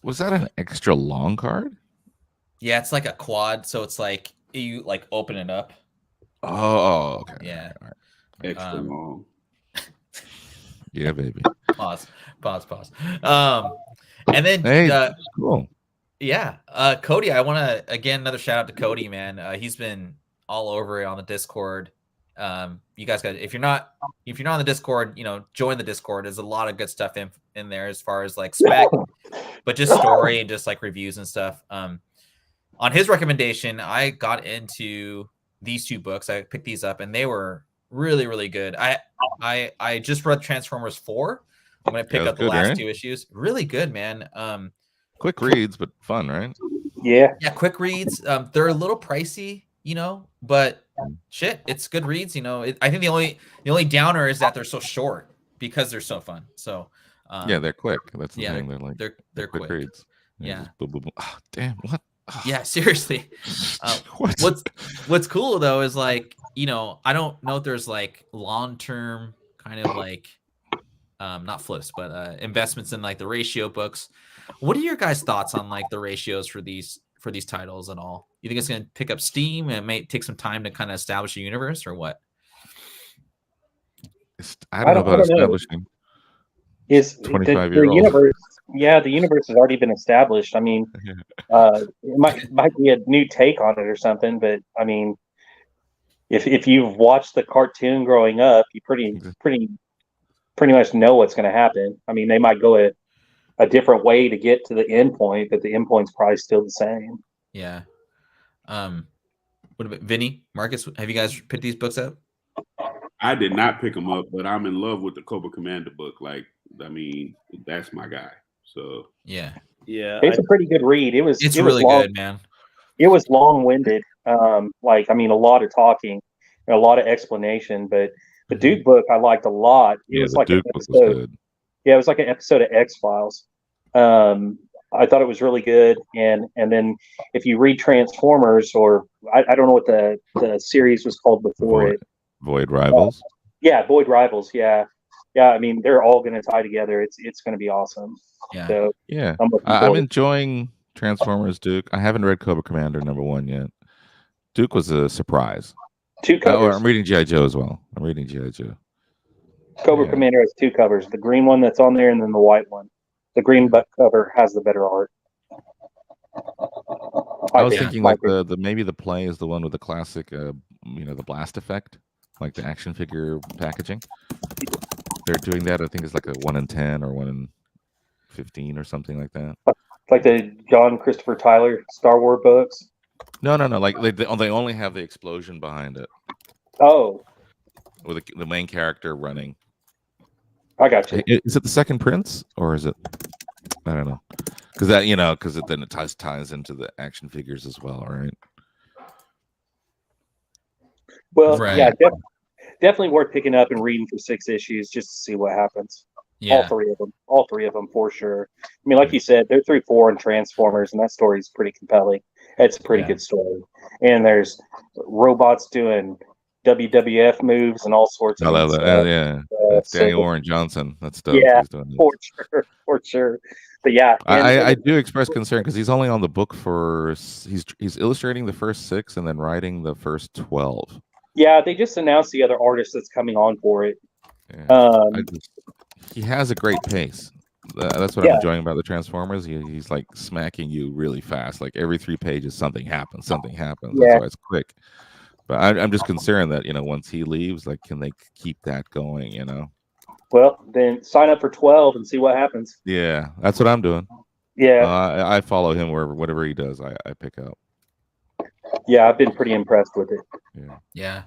Was that an extra long card? Yeah, it's like a quad, so it's like you like open it up. Oh, okay. Yeah. All right. Extra long. Yeah, baby. Pause. And then hey, cool. Yeah, Cody, I want to again another shout out to Cody, man. He's been all over it on the Discord. You guys got if you're not on the Discord, join the Discord. There's a lot of good stuff in there as far as like spec, but just story and just like reviews and stuff. On his recommendation, I got into these 2 books. I picked these up and they were really, really good. I just read Transformers 4. I'm gonna pick up the last 2 issues. Really good, man. Quick reads, but fun, right? Yeah, quick reads. They're a little pricey, but shit, it's good reads. I think the only downer is that they're so short because they're so fun. So yeah, they're quick. That's the thing. They're like they're quick reads. Yeah. Boom, boom, boom. Oh, damn. What? Oh. Yeah, seriously. What's cool though is like I don't know if there's like long-term kind of like not flips, but investments in like the ratio books. What are your guys' thoughts on like the ratios for these titles and all? You think it's going to pick up steam and it may take some time to kind of establish a universe or what? I don't know about establishing. Is 25-year-old universe? Yeah, the universe has already been established. I mean, it might be a new take on it or something, but I mean, if you've watched the cartoon growing up, you pretty much know what's going to happen. I mean, they might go a different way to get to the end point, but the end point's probably still the same. Yeah. What about Vinny, Marcus? Have you guys picked these books up? I did not pick them up, but I'm in love with the Cobra Commander book. Like, I mean, that's my guy. So yeah, it's a pretty good read. It's really good, man. It was long-winded. Like, I mean, a lot of talking, a lot of explanation, but the Duke book I liked a lot. It was like an episode. Yeah, it was like an episode of X-Files. I thought it was really good. And then if you read Transformers, or I don't know what the series was called before it. Void Rivals. Yeah, Void Rivals. Yeah. I mean, they're all going to tie together. It's going to be awesome. Yeah. So, yeah. I'm enjoying Transformers Duke. I haven't read Cobra Commander #1 yet. Duke was a surprise. 2 covers. I'm reading G.I. Joe as well. I'm reading G.I. Joe. Cobra Commander has 2 covers. The green one that's on there and then the white one. The green cover has the better art. I was thinking like maybe the play is the one with the classic, the blast effect, like the action figure packaging. They're doing that. I think it's like a 1 in 10 or 1 in 15 or something like that. Like the John Christopher Tyler Star Wars books. No. Like they only have the explosion behind it. Oh, with the main character running. I got you. Is it the Second Prince or is it? I don't know. Because then it ties into the action figures as well, right? Well, right. Yeah, definitely worth picking up and reading for 6 issues just to see what happens. Yeah. All three of them for sure. I mean, like you said, they're 3-4 in Transformers, and that story is pretty compelling. It's a pretty good story. And there's robots doing WWF moves and all sorts of stuff. Yeah. Daniel Warren Johnson. That's dope. Yeah, for sure. But yeah, I do express concern because he's only on the book for he's illustrating the first 6 and then writing the first 12. Yeah, they just announced the other artist that's coming on for it. Yeah. He has a great pace. That's what I'm enjoying about the Transformers. He's like smacking you really fast. Like every 3 pages, something happens. Yeah. That's why it's quick. But I'm just concerned that once he leaves, like, can they keep that going? Well, then sign up for 12 and see what happens. Yeah, that's what I'm doing. Yeah, I follow him whatever he does. I pick up. Yeah, I've been pretty impressed with it. Yeah.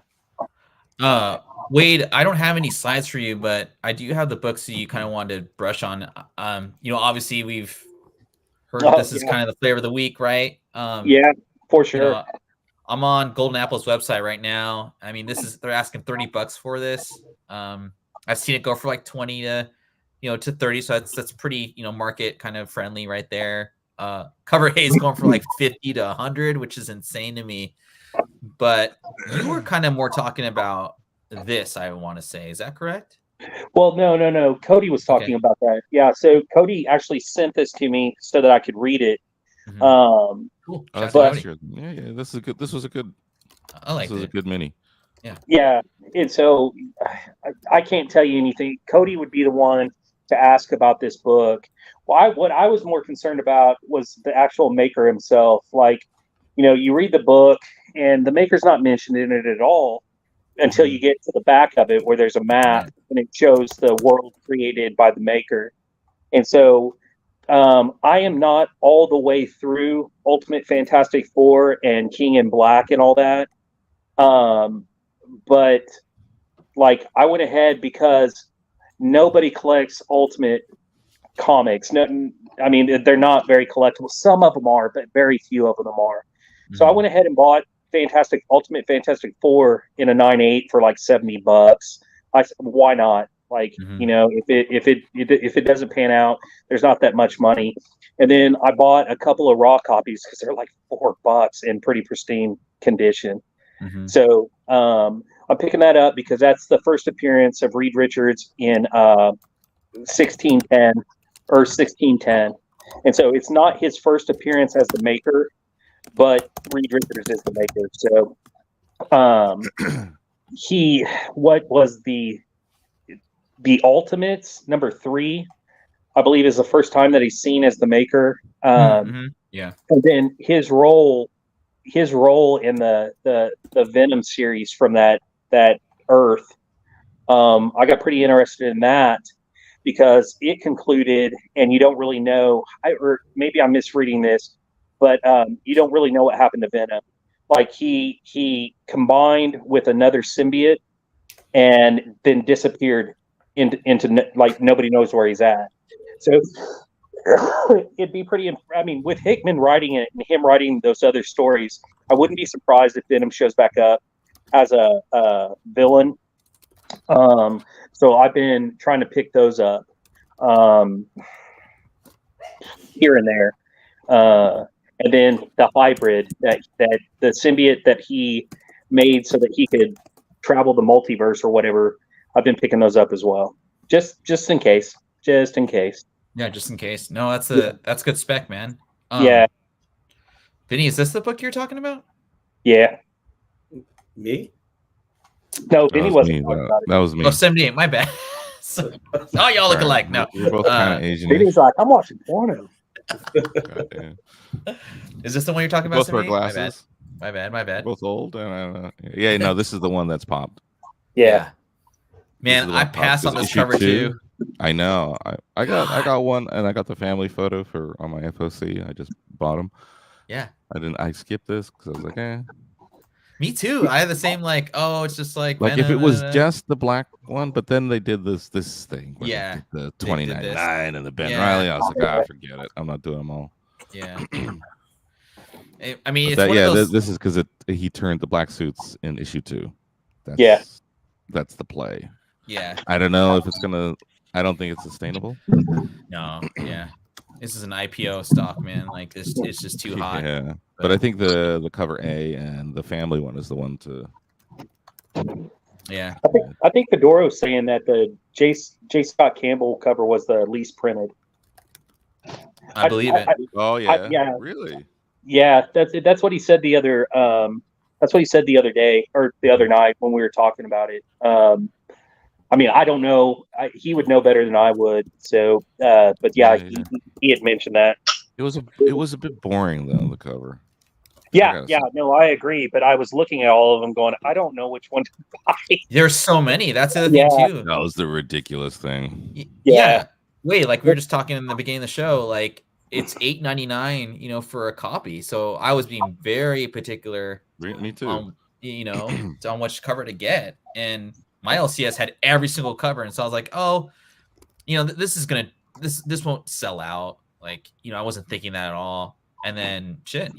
Wade, I don't have any slides for you, but I do have the books that you kind of wanted to brush on. Obviously we've heard this is kind of the flavor of the week, right? Yeah, for sure. I'm on Golden Apple's website right now. I mean, they're asking $30 for this. I've seen it go for like 20 to 30. So that's pretty, market kind of friendly right there. Cover A is going for like 50 to 100, which is insane to me. But you were kind of more talking about this, I want to say. Is that correct? Well, no. Cody was talking about that. Yeah, so Cody actually sent this to me so that I could read it. Cool. Yeah. This is good. This was a good. I like this was a good mini. Yeah. And so I can't tell you anything. Cody would be the one to ask about this book. Well, what I was more concerned about was the actual maker himself. Like, you read the book and the maker's not mentioned in it at all until you get to the back of it where there's a map and it shows the world created by the maker. And so I am not all the way through Ultimate Fantastic Four and King in Black and all that. But like I went ahead because nobody collects Ultimate comics. No, I mean, they're not very collectible. Some of them are, but very few of them are. So I went ahead and bought Ultimate Fantastic Four in a 9.8 for like $70. Why not? Like, if it doesn't pan out, there's not that much money. And then I bought a couple of raw copies because they're like $4 in pretty pristine condition. So I'm picking that up because that's the first appearance of Reed Richards in 1610 or 1610. And so it's not his first appearance as the maker, but Reed Richards is the maker. So what was the Ultimates number 3, I believe, is the first time that he's seen as the maker. And then his role in the Venom series from that Earth, I got pretty interested in that because it concluded, and you don't really know, or maybe I'm misreading this, but you don't really know what happened to Venom. Like he combined with another symbiote and then disappeared into like nobody knows where he's at. So it'd be pretty. I mean, with Hickman writing it and him writing those other stories, I wouldn't be surprised if Venom shows back up as a villain. So I've been trying to pick those up here and there. And then the hybrid that the symbiote that he made so that he could travel the multiverse or whatever, I've been picking those up as well. Just in case. Yeah, just in case. No, that's good spec, man. Yeah. Vinny, is this the book you're talking about? Yeah. Me? No, Vinny wasn't talking about it. That was me. Oh, 78, my bad. Oh, y'all look alike. No. We're both kind of Asian. Vinny's like, I'm watching porno. Is this the one you're talking about? Both wear glasses. My bad. Both old. Yeah, no, this is the one that's popped. Yeah. Man, I passed on this cover too. I know. I got one, and I got the family photo on my FOC. I just bought them. Yeah. I skipped this because I was like, eh. Me too. I had the same it's just like if it was just the black one, but then they did this thing. Yeah. The 2099 and the Ben Riley. I was like, forget it. I'm not doing them all. Yeah. I mean, it's this is because he turned the black suits in issue 2. That's the play. Yeah. I don't know if it's gonna. I don't think it's sustainable. No. Yeah. This is an IPO stock, man. Like it's just too hot. Yeah. But I think the cover A and the family one is the one to. Yeah. I think Fedoro's saying that the J. Scott Campbell cover was the least printed. I believe it. Oh yeah. Yeah. Really? Yeah, that's what he said the other. That's what he said the other day or the other night when we were talking about it. I mean, I don't know. He would know better than I would. So, but yeah. He had mentioned that. It was a bit boring though, the cover. Yeah. No, I agree. But I was looking at all of them, going, I don't know which one to buy. There's so many. That's the other thing too. That was the ridiculous thing. Yeah. Wait, like we were just talking in the beginning of the show, like it's $8.99, for a copy. So I was being very particular. Me too. On which cover to get, and my LCS had every single cover, and so I was like, oh, this won't sell out. Like, I wasn't thinking that at all. And then shit,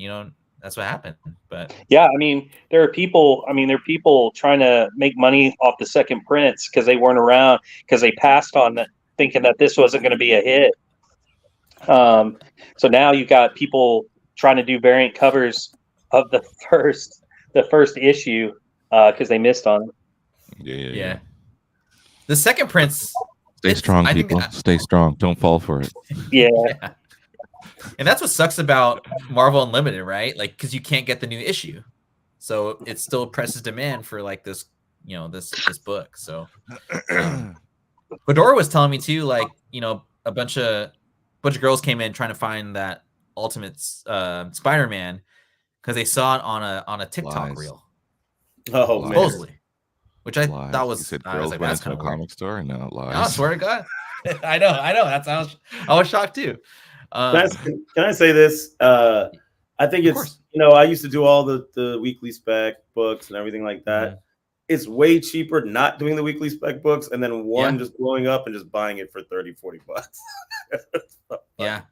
that's what happened. But yeah, I mean, there are people trying to make money off the second prints because they weren't around because they passed on that thinking that this wasn't going to be a hit. So now you've got people trying to do variant covers of the first issue because they missed on it. Yeah. The second Prince. Stay strong, people. Stay strong. Don't fall for it. Yeah. And that's what sucks about Marvel Unlimited, right? Like, because you can't get the new issue, so it still presses demand for like this, this book. So, Fedora was telling me too, like, a bunch of girls came in trying to find that Ultimate Spider-Man because they saw it on a TikTok reel. Oh, supposedly. man. Which I thought was. You said girls went to a comic store and now it lies. No, I swear to God. I know. That's how I was shocked too. Can I say this? I think it's, I used to do all the weekly spec books and everything like that. Mm-hmm. It's way cheaper not doing the weekly spec books and then just blowing up and just buying it for $30-$40. Yeah.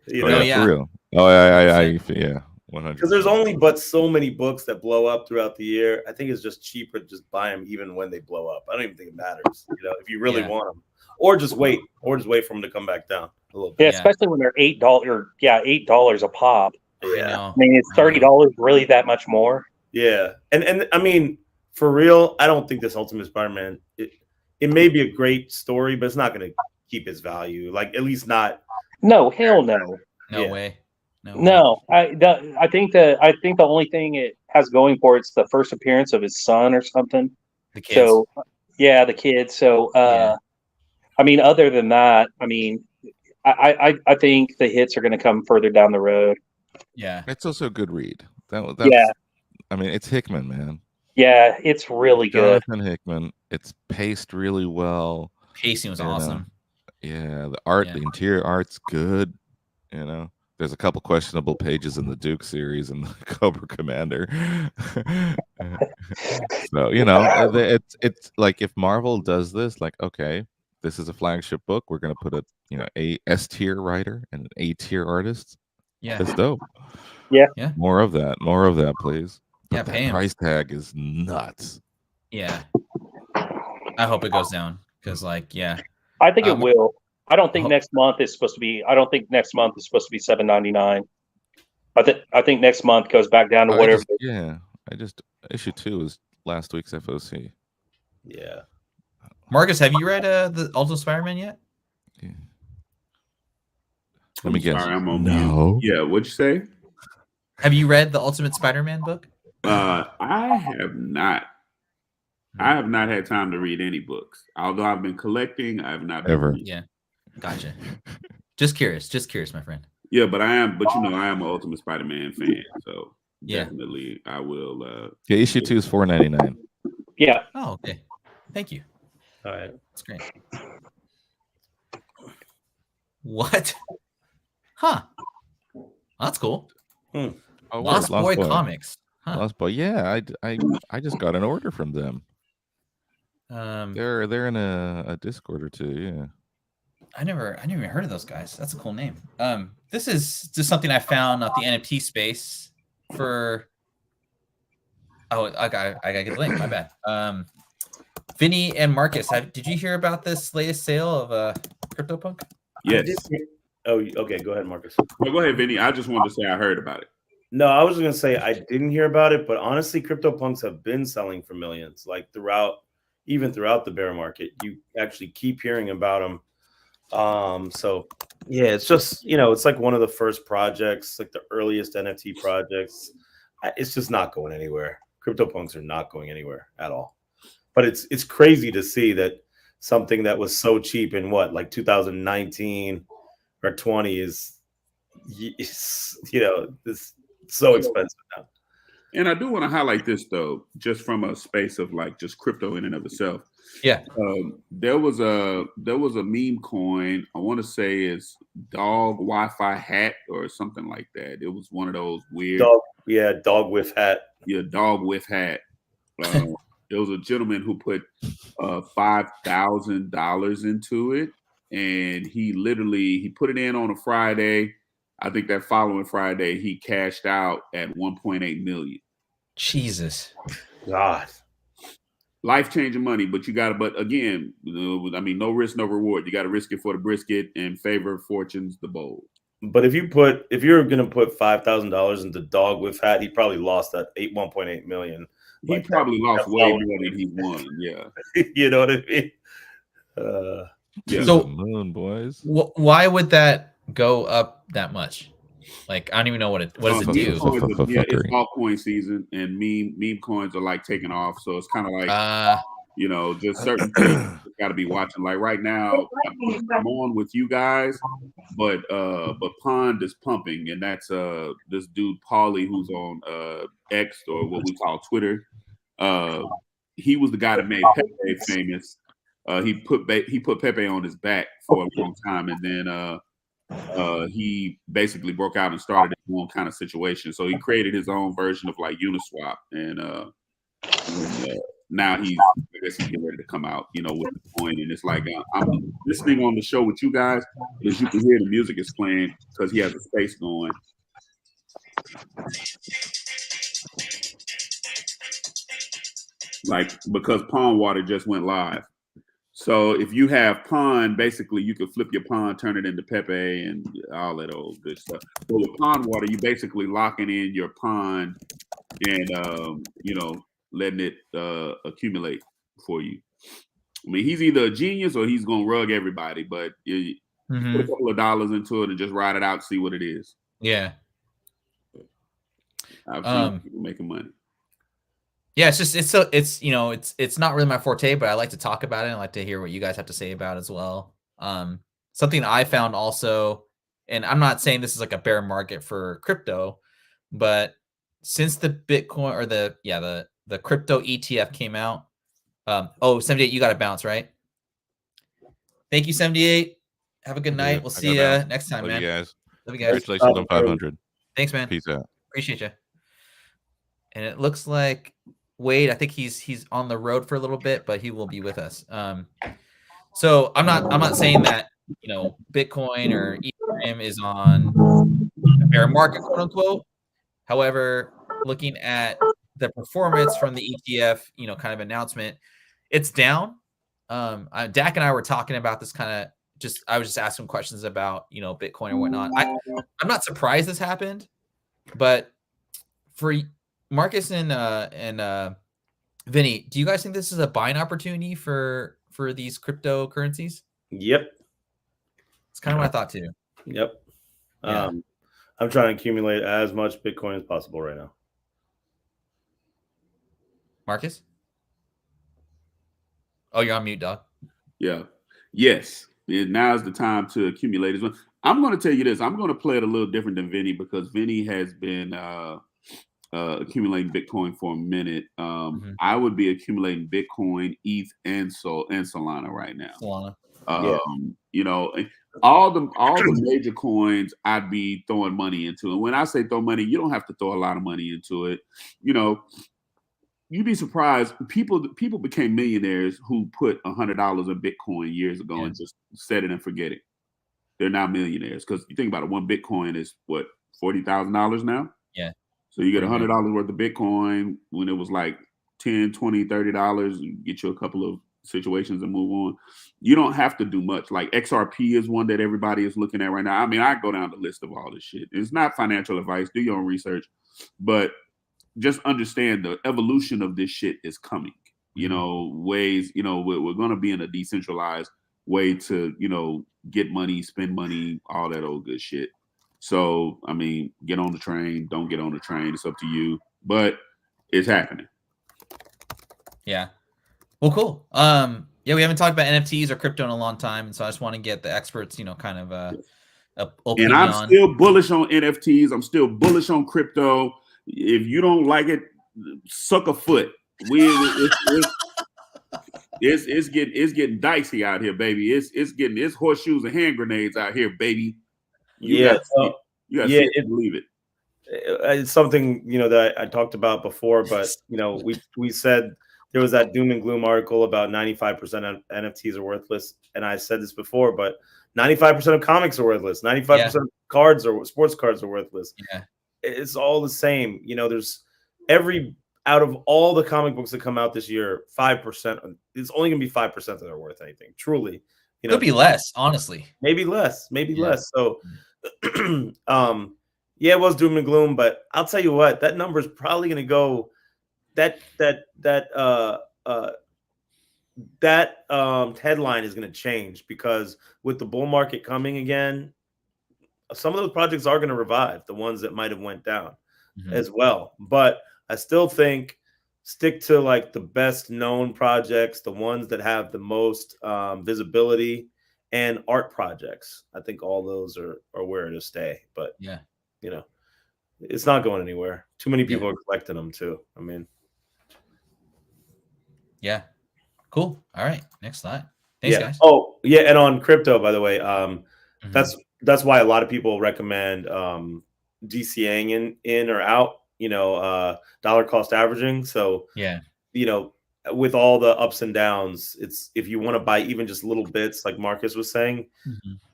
For real. Oh, yeah. 100%. Because there's only but so many books that blow up throughout the year. I think it's just cheaper to just buy them even when they blow up. I don't even think it matters, if you really want them, or just wait for them to come back down a little bit. Yeah, especially when they're $8 a pop. Yeah, I mean, is $30 really that much more? Yeah, and I mean, for real, I don't think this Ultimate Spider-Man. It may be a great story, but it's not going to keep its value. Like, at least not. No, hell no. No way. No, I think the only thing it has going for it's the first appearance of his son or something. The kids. So, the kids. So, I mean, other than that, I mean, I think the hits are going to come further down the road. Yeah, it's also a good read. That's, I mean, it's Hickman, man. Yeah, it's really good. Jonathan Hickman. It's paced really well. Pacing was awesome. Yeah, the art, the interior art's good. There's a couple questionable pages in the Duke series and the Cobra Commander. So, it's like if Marvel does this, like, okay, this is a flagship book. We're going to put a S tier writer and an A tier artist. Yeah. That's dope. Yeah. More of that, please. But that price tag is nuts. Yeah. I hope it goes down because, I think it will. I don't think next month is supposed to be. I don't think next month is supposed to be $7.99. I think next month goes back down to whatever. Issue 2 is last week's FOC. Yeah. Marcus, have you read the Ultimate Spider-Man yet? Yeah. Let me guess. Sorry, I'm on mute. Yeah, what'd you say? Have you read the Ultimate Spider-Man book? I have not. I have not had time to read any books. Although I've been collecting, I have not been ever. Reading. Yeah. Gotcha. Just curious, my friend. Yeah, but I am an Ultimate Spider-Man fan, so definitely I will. Issue 2 is $4.99. Yeah. Oh, okay. Thank you. All right, that's great. What? Huh? That's cool. Oh, Lost Boy Comics. Huh. Lost Boy. Yeah, I just got an order from them. They're in a Discord or two. Yeah. I never even heard of those guys. That's a cool name. This is just something I found at the NFT space for. Oh, I gotta get the link. My bad. Vinny and Marcus, did you hear about this latest sale of CryptoPunk? Yes. Oh, okay. Go ahead, Marcus. No, go ahead, Vinny. I just wanted to say I heard about it. No, I was just gonna say I didn't hear about it, but honestly, CryptoPunks have been selling for millions, like throughout the bear market. You actually keep hearing about them. So yeah, it's just it's like one of the first projects, like the earliest NFT projects. It's just not going anywhere. CryptoPunks are not going anywhere at all. But it's crazy to see that something that was so cheap in like 2019 or 20 is this so expensive now. And I do want to highlight this though, just from a space of like just crypto in and of itself. Yeah. There was a meme coin. I want to say it's dog Wi-Fi hat or something like that. It was one of those weird dog with hat. Yeah, dog with hat. There was a gentleman who put $5,000 into it, and he put it in on a Friday. I think that following Friday he cashed out at 1.8 million. Jesus. God. life-changing money, but you got to. But again, I mean, no risk, no reward. You got to risk it for the brisket and favor fortunes the bold. But if you're gonna put $5,000 into dog with hat, he probably lost that 1.8 million. He probably lost way more than he won. Yeah, you know what I mean. Yeah. So, moon, boys. Why would that go up that much? Like, I don't even know what does it do? Yeah, it's altcoin season, and meme coins are like taking off. So it's kind of like just certain things you got to be watching. Like right now, I'm on with you guys, but Pond is pumping, and that's this dude Paulie who's on X, or what we call Twitter. He was the guy that made Pepe famous. He put Pepe on his back for a long time, and then he basically broke out and started his own kind of situation. So he created his own version of like Uniswap, and now I guess he's getting ready to come out, with the coin. And it's like I'm listening on the show with you guys, because you can hear the music is playing because he has a space going. Like, because Pond Water just went live. So if you have Pond, basically you could flip your Pond, turn it into Pepe and all that old good stuff. But with Pond Water, you basically locking in your Pond and letting it accumulate for you. I mean, he's either a genius or he's gonna rug everybody, but put a couple of dollars into it and just ride it out, see what it is. Yeah. I've seen people making money. Yeah, it's not really my forte, but I like to talk about it and I like to hear what you guys have to say about it as well. Something I found also, and I'm not saying this is like a bear market for crypto, but since the Bitcoin or the crypto ETF came out, 78, you got to bounce, right? Thank you, 78. Have a good night. We'll see you next time, man. You guys. Love you guys. Congratulations on 500. Thanks, man. Peace out. Appreciate you. And it looks like Wade, I think he's on the road for a little bit, but he will be with us. So I'm not saying that Bitcoin or Ethereum is on a bear market, quote unquote. However, looking at the performance from the ETF, kind of announcement, it's down. Dak and I were talking about this kind of I was just asking questions about Bitcoin and whatnot. I'm not surprised this happened, but for Marcus and Vinny, do you guys think this is a buying opportunity for these cryptocurrencies? Yep. It's kind of what I thought too. Yep. Yeah. I'm trying to accumulate as much Bitcoin as possible right now. Marcus? Oh, you're on mute, dog. Yeah. Yes. Now's the time to accumulate as well. I'm going to tell you this. I'm going to play it a little different than Vinny, because Vinny has been accumulating Bitcoin for a minute. I would be accumulating Bitcoin, ETH, and Solana right now. Solana. All the major coins I'd be throwing money into. And when I say throw money, you don't have to throw a lot of money into it. You'd be surprised. People became millionaires who put $100 in Bitcoin years ago and just set it and forget it. They're now millionaires, because you think about it, one Bitcoin is what, $40,000 now? Yeah. So you get $100 worth of Bitcoin when it was like $10, $20, $30. You get you a couple of situations and move on. You don't have to do much. Like XRP is one that everybody is looking at right now. I mean, I go down the list of all this shit. It's not financial advice. Do your own research, but just understand the evolution of this shit is coming. Ways, we're going to be in a decentralized way to, get money, spend money, all that old good shit. So, I mean, get on the train, don't get on the train. It's up to you, but it's happening. Yeah. Well, cool. We haven't talked about NFTs or crypto in a long time. And so I just want to get the experts, kind of, and I'm still bullish on NFTs. I'm still bullish on crypto. If you don't like it, suck a foot. It's getting dicey out here, baby. It's horseshoes and hand grenades out here, baby. You gotta believe it. It's something that I talked about before, but we said there was that doom and gloom article about 95% of NFTs are worthless, and I said this before, but 95% of comics are worthless. 95% of cards or sports cards are worthless. Yeah. It's all the same. There's out of all the comic books that come out this year, 5%, it's only going to be 5% that are worth anything. Truly, could be less, honestly. Maybe less, less. So, yeah, it was doom and gloom, but I'll tell you what, that number is probably going to go. That headline is going to change because with the bull market coming again, some of those projects are going to revive, the ones that might have went down as well. But I still think stick to like the best known projects, the ones that have the most visibility, and art projects. I think all those are where to stay. But yeah, it's not going anywhere. Too many people are collecting them too. I mean, yeah, cool. All right, next slide. Thanks, guys. Oh yeah, and on crypto, by the way, that's why a lot of people recommend DCAing in or out. Dollar cost averaging. So with all the ups and downs, it's if you want to buy even just little bits, like Marcus was saying,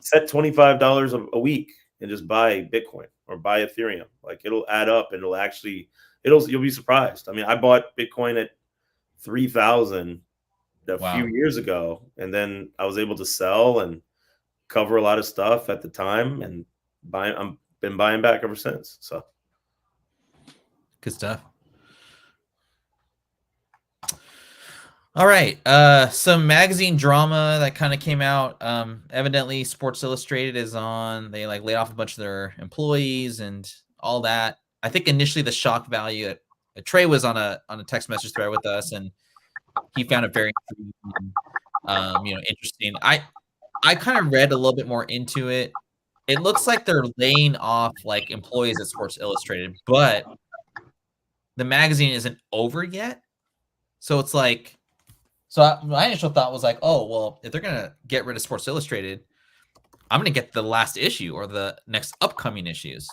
set $25 a week and just buy Bitcoin or buy Ethereum. Like it'll add up and you'll be surprised. I mean, I bought Bitcoin at 3,000 a few years ago, and then I was able to sell and cover a lot of stuff at the time, and I've been buying back ever since. So good stuff. All right, some magazine drama that kind of came out. Evidently, Sports Illustrated is on. They like laid off a bunch of their employees and all that. I think initially the shock value. Trey was on a text message thread with us, and he found it very interesting. I kind of read a little bit more into it. It looks like they're laying off like employees at Sports Illustrated, but the magazine isn't over yet. So it's like, my initial thought was like, oh, well, if they're going to get rid of Sports Illustrated, I'm going to get the last issue or the next upcoming issues.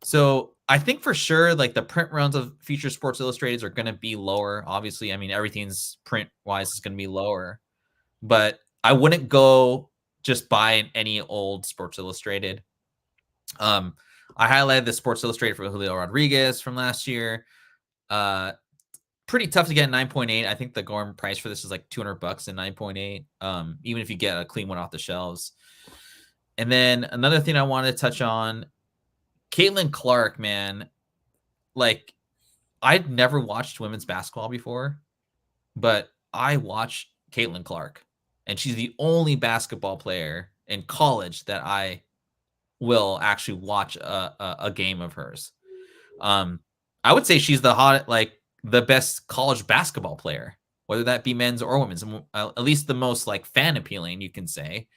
So I think for sure, like the print runs of future Sports Illustrateds are going to be lower. Obviously, I mean, everything's print wise is going to be lower, but I wouldn't go just buy any old Sports Illustrated. I highlighted the Sports Illustrated for Julio Rodriguez from last year. Pretty tough to get 9.8. I think the going price for this is like $200 in 9.8. Even if you get a clean one off the shelves. And then another thing I wanted to touch on, Caitlin Clark, man. Like, I'd never watched women's basketball before, but I watched Caitlin Clark, and she's the only basketball player in college that I will actually watch a game of hers. I would say she's the best college basketball player, whether that be men's or women's, at least the most like fan appealing, you can say.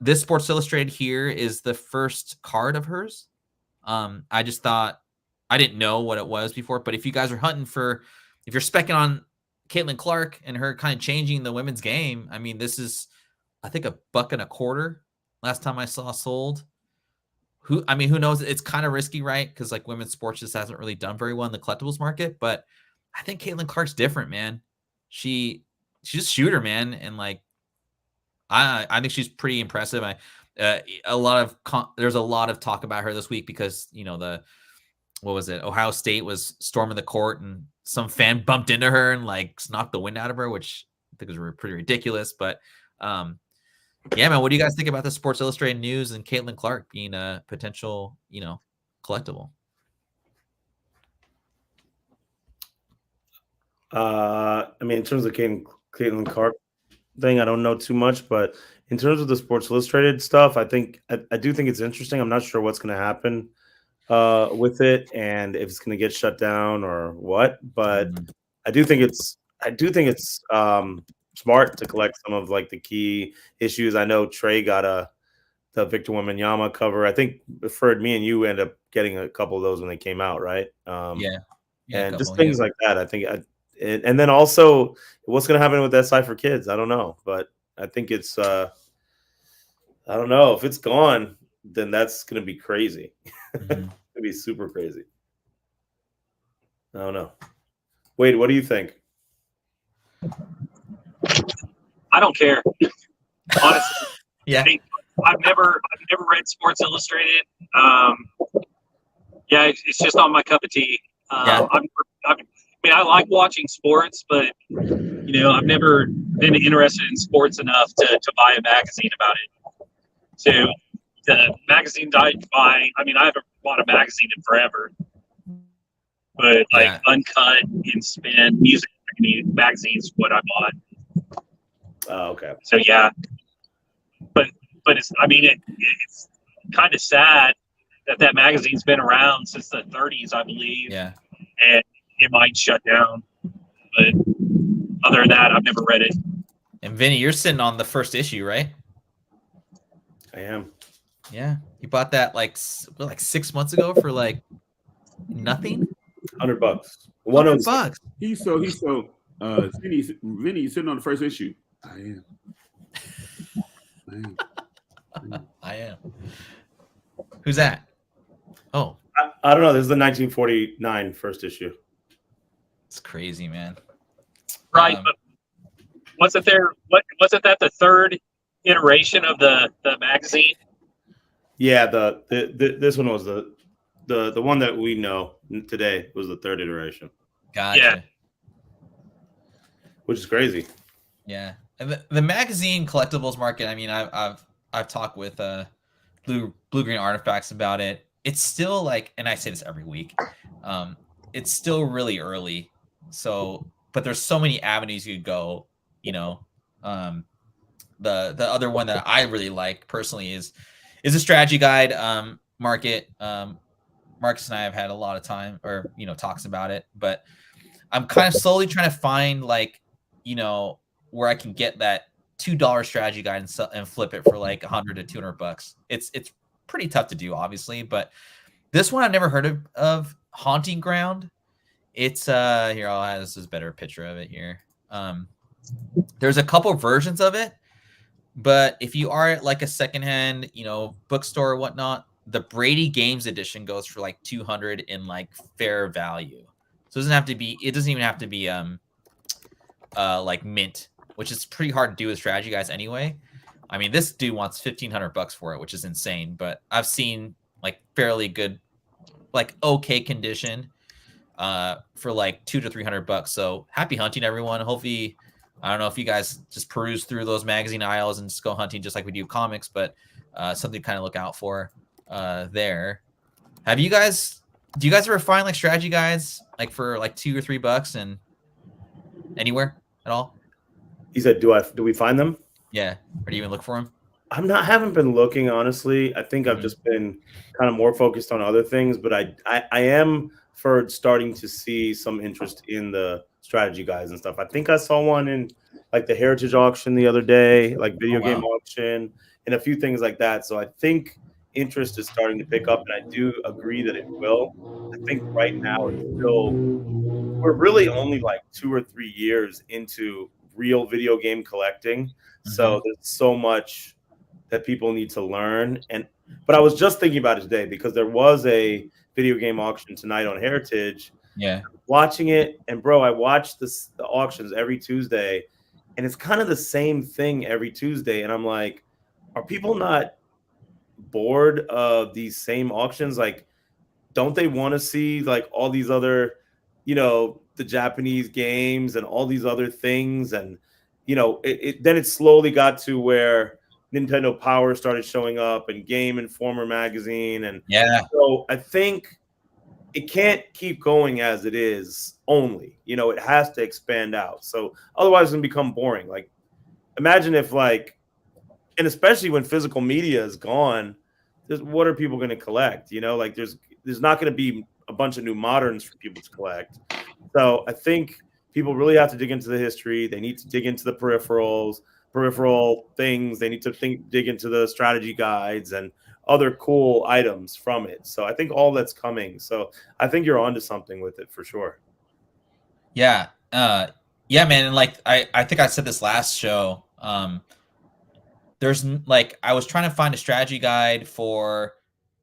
This Sports Illustrated here is the first card of hers. I just thought, I didn't know what it was before, but if you guys are if you're specking on Caitlin Clark and her kind of changing the women's game, I mean, this is, I think, $1.25 last time I saw sold. Who knows? It's kind of risky, right? Because like women's sports just hasn't really done very well in the collectibles market. But I think Caitlin Clark's different, man. She's a shooter, man, and like I think she's pretty impressive. There's a lot of talk about her this week because Ohio State was storming the court and some fan bumped into her and like knocked the wind out of her, which I think was pretty ridiculous. But yeah, man, what do you guys think about the Sports Illustrated news and Caitlin Clark being a potential, collectible? I mean, in terms of Caitlin Clark thing, I don't know too much, but in terms of the Sports Illustrated stuff, I do think it's interesting. I'm not sure what's going to happen with it and if it's going to get shut down or what, but I do think it's smart to collect some of like the key issues. I know Trey got the Victor Wembanyama cover. I think me and you end up getting a couple of those when they came out, right? Yeah, and just things like that. I think, and then also what's going to happen with SI for kids? I don't know, but I think it's I don't know if it's gone, then that's going to be crazy. It'd be super crazy. I don't know. Wade, what do you think? I don't care. Honestly. Yeah. I've never read Sports Illustrated. Yeah, it's just not my cup of tea. I've mean, I like watching sports, but you know, I've never been interested in sports enough to buy a magazine about it. So the magazines I buy, I mean, I haven't bought a magazine in forever, but like Uncut and Spin music magazines, what I bought. Oh, okay. So yeah, but it's, I mean, it's kind of sad that magazine's been around since the 30s, I believe. Yeah. And it might shut down. But other than that, I've never read it. And Vinny, you're sitting on the first issue, right? I am. Yeah. You bought that like 6 months ago for like nothing? $100. $100. He's so Vinny, you're sitting on the first issue. I am. Who's that? Oh, I don't know. This is the 1949 first issue. It's crazy, man. Right, but wasn't that the third iteration of the magazine? Yeah, this one was the one that we know today was the third iteration. Gotcha. Yeah. Which is crazy. Yeah, and the magazine collectibles market. I mean, I've talked with Blue Green Artifacts about it. It's still like, and I say this every week, it's still really early. So, but there's so many avenues you could go. You know, the other one that I really like personally is a strategy guide market. Marcus and I have had a lot of time, or talks about it, but I'm kind of slowly trying to find like, where I can get that $2 strategy guide and flip it for like $100 to $200. It's pretty tough to do, obviously, but this one I've never heard of Haunting Ground. It's here, I'll have this is a better picture of it here. There's a couple versions of it, but if you are at like a secondhand, bookstore or whatnot, the Brady Games edition goes for like $200 in like fair value. So it doesn't even have to be like mint, which is pretty hard to do with strategy guys anyway. I mean, this dude wants $1,500 for it, which is insane, but I've seen like fairly good, like okay condition for like $200 to $300. So happy hunting, everyone. Hopefully, I don't know if you guys just peruse through those magazine aisles and just go hunting just like we do comics, but something to kind of look out for there. Do you guys ever find like strategy guides like for like $2 or $3 and anywhere at all? He said, do we find them? Yeah. Or do you even look for them? Haven't been looking, honestly. I think I've just been kind of more focused on other things, but I am starting to see some interest in the strategy guys and stuff. I think I saw one in like the Heritage auction the other day, like video game auction and a few things like that. So I think interest is starting to pick up, and I do agree that it will. I think right now we're really only like 2 or 3 years into real video game collecting. So there's so much that people need to learn. But I was just thinking about it today because there was a video game auction tonight on Heritage. Yeah. Watching it, and bro, I watch the auctions every Tuesday, and it's kind of the same thing every Tuesday. And I'm like, are people not bored of these same auctions? Like, don't they want to see like all these other, the Japanese games and all these other things? And then it slowly got to where Nintendo Power started showing up and Game Informer magazine, and so I think it can't keep going as it is only. It has to expand out. So otherwise it's gonna become boring. Like, imagine if and especially when physical media is gone, what are people going to collect? Like there's not going to be a bunch of new moderns for people to collect. So I think people really have to dig into the history. They need to dig into the peripheral things. They need to dig into the strategy guides and other cool items from it. So I think all that's coming. So I think you're onto something with it for sure. Yeah. Yeah, man. And like, I think I said this last show. There's like, I was trying to find a strategy guide for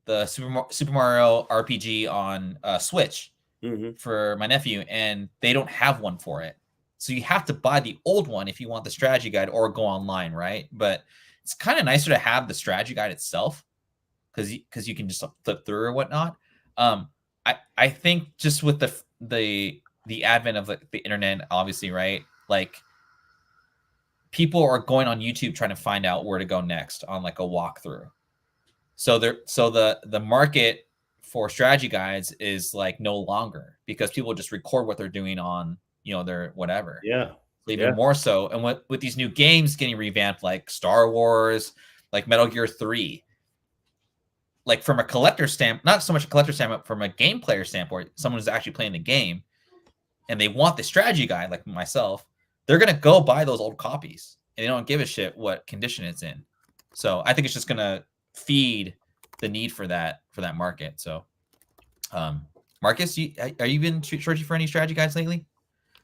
the Super Mario RPG on Switch for my nephew, and they don't have one for it. So you have to buy the old one if you want the strategy guide or go online, right? But it's kind of nicer to have the strategy guide itself because you can just flip through or whatnot. I think just with the the advent of the internet, obviously, right? Like people are going on YouTube trying to find out where to go next on like a walkthrough. So the market for strategy guides is like no longer, because people just record what they're doing on, their whatever. Yeah. Even more so. And with these new games getting revamped, like Star Wars, like Metal Gear 3, like from a collector standpoint, not so much a collector standpoint, but from a game player standpoint, someone who's actually playing the game and they want the strategy guide, like myself, they're going to go buy those old copies and they don't give a shit what condition it's in. So I think it's just going to feed the need for that market. So, Marcus, are you been searching for any strategy guides lately?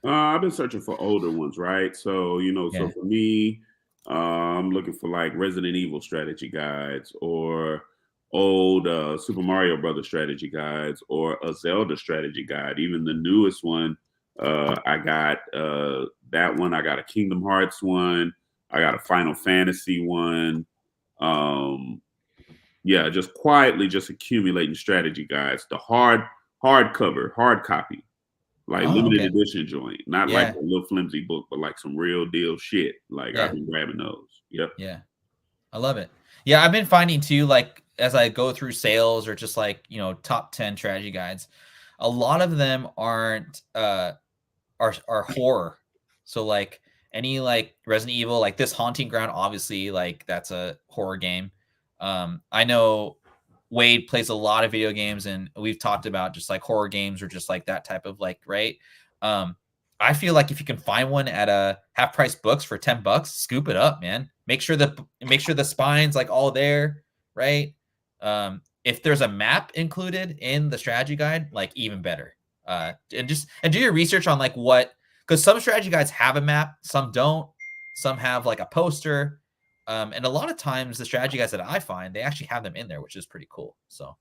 I've been searching for older ones, right? So, so for me, I'm looking for like Resident Evil strategy guides, or old Super Mario Brothers strategy guides, or a Zelda strategy guide. Even the newest one, I got that one. I got a Kingdom Hearts one. I got a Final Fantasy one. Yeah, just quietly just accumulating strategy guides. The hard copy. Like limited edition joint, not like a little flimsy book, but like some real deal shit. Like I've been grabbing those. Yep. Yeah, I love it. Yeah, I've been finding too, like as I go through sales or just like top 10 strategy guides, a lot of them aren't are horror. So like any like Resident Evil, like this Haunting Ground, obviously like that's a horror game. I know Wade plays a lot of video games, and we've talked about just like horror games or just like that type of like, right? I feel like if you can find one at a half price books for $10, scoop it up, man. Make sure the spine's like all there, right? If there's a map included in the strategy guide, like even better. And do your research on like because some strategy guides have a map, some don't, some have like a poster. And a lot of times the strategy guides that I find, they actually have them in there, which is pretty cool. So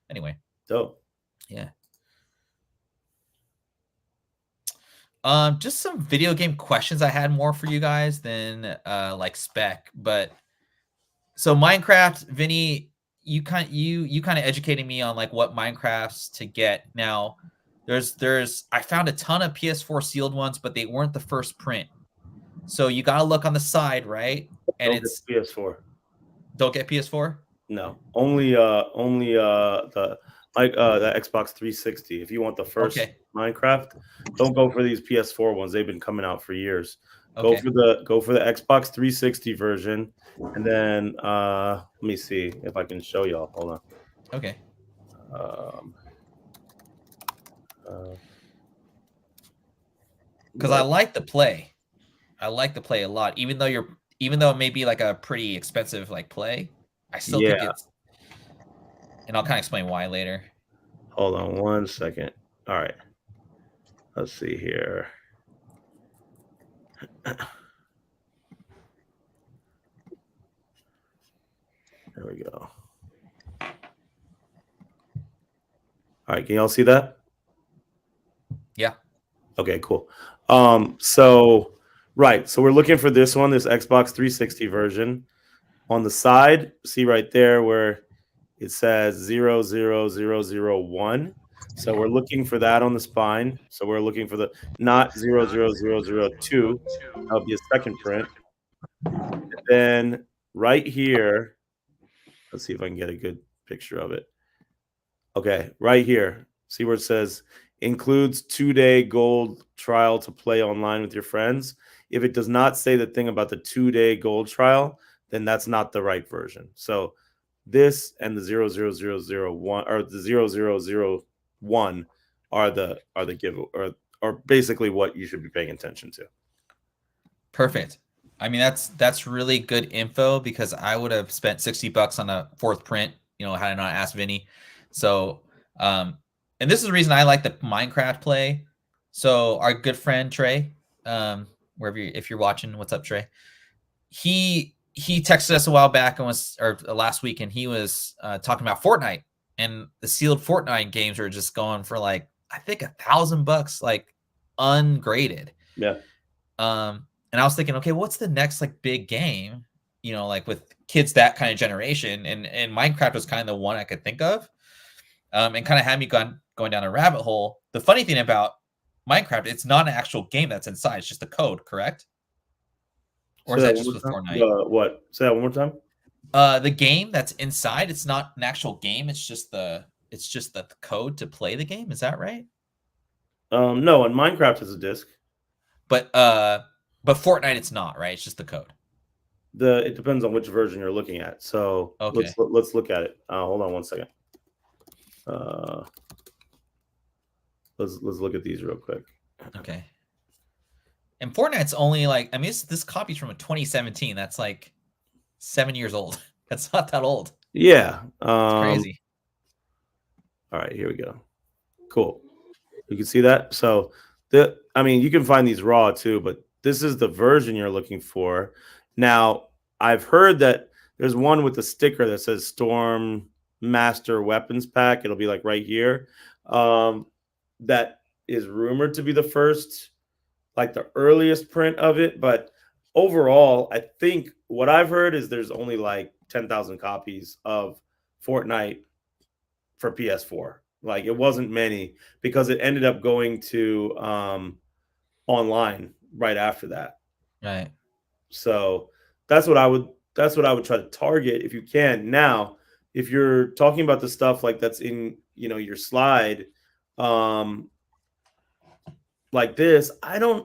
anyway. Dope. Yeah. Just some video game questions I had more for you guys than like spec. But so Minecraft, Vinny, you kind of educated me on like what Minecraft's to get. Now I found a ton of PS4 sealed ones, but they weren't the first print. So you got to look on the side, right? And it's PS4. Don't get PS4? No. Only the Xbox 360. If you want the first Minecraft, don't go for these PS4 ones. They've been coming out for years. Go for the Xbox 360 version, and then let me see if I can show y'all. Hold on. Okay. Because I like the play. I like the play a lot, even though it may be like a pretty expensive like play. I still think it's, and I'll kind of explain why later. Hold on 1 second. All right. Let's see here. There we go. All right, can y'all see that? Yeah. Okay, cool. So we're looking for this one, this Xbox 360 version. On the side, see right there where it says 00001. So we're looking for that on the spine. So we're looking for the not 00002. That'll be a second print. And then right here, let's see if I can get a good picture of it. Okay, right here. See where it says includes 2-day gold trial to play online with your friends. If it does not say the thing about the 2-day gold trial, then that's not the right version. So this and the 00001 or the 001 are the give or basically what you should be paying attention to. Perfect. I mean, that's really good info, because I would have spent $60 on a fourth print, had I not asked Vinny. So, and this is the reason I like the Minecraft play. So our good friend Trey, if you're watching, what's up, Trey? He texted us a while back or last week, and he was talking about Fortnite, and the sealed Fortnite games are just going for like, I think $1,000, like ungraded. Yeah. And I was thinking, okay, what's the next like big game, like with kids that kind of generation, and Minecraft was kind of the one I could think of, and kind of had me going down a rabbit hole. The funny thing about Minecraft, it's not an actual game that's inside. It's just a code, correct? Or is that just with Fortnite? What? Say that one more time. The game that's inside, it's not an actual game. It's just the code to play the game. Is that right? No, and Minecraft is a disc. But Fortnite, it's not, right? It's just the code. It depends on which version you're looking at. So okay. let's look at it. Hold on one second. Let's look at these real quick. Okay. And Fortnite's only like, I mean, this copy's from 2017. That's like 7 years old. That's not that old. Yeah. It's crazy. All right, here we go. Cool. You can see that. So I mean, you can find these raw too, but this is the version you're looking for. Now, I've heard that there's one with a sticker that says Storm Master Weapons Pack. It'll be like right here. That is rumored to be the first, like the earliest print of it. But overall, I think what I've heard is there's only like 10,000 copies of Fortnite for PS4. Like it wasn't many because it ended up going to online right after that. Right. So that's what I would try to target if you can. Now, if you're talking about the stuff like that's in, your slide, like this, I'm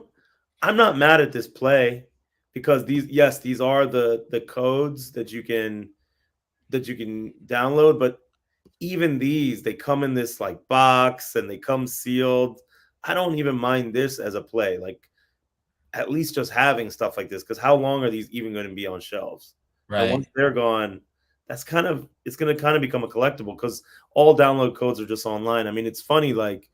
not mad at this play because these are the codes that you can download, but even these, they come in this like box and they come sealed. I don't even mind this as a play. Like at least just having stuff like this, because how long are these even going to be on shelves? Right. And once they're gone, it's going to kind of become a collectible because all download codes are just online. I mean, it's funny, like,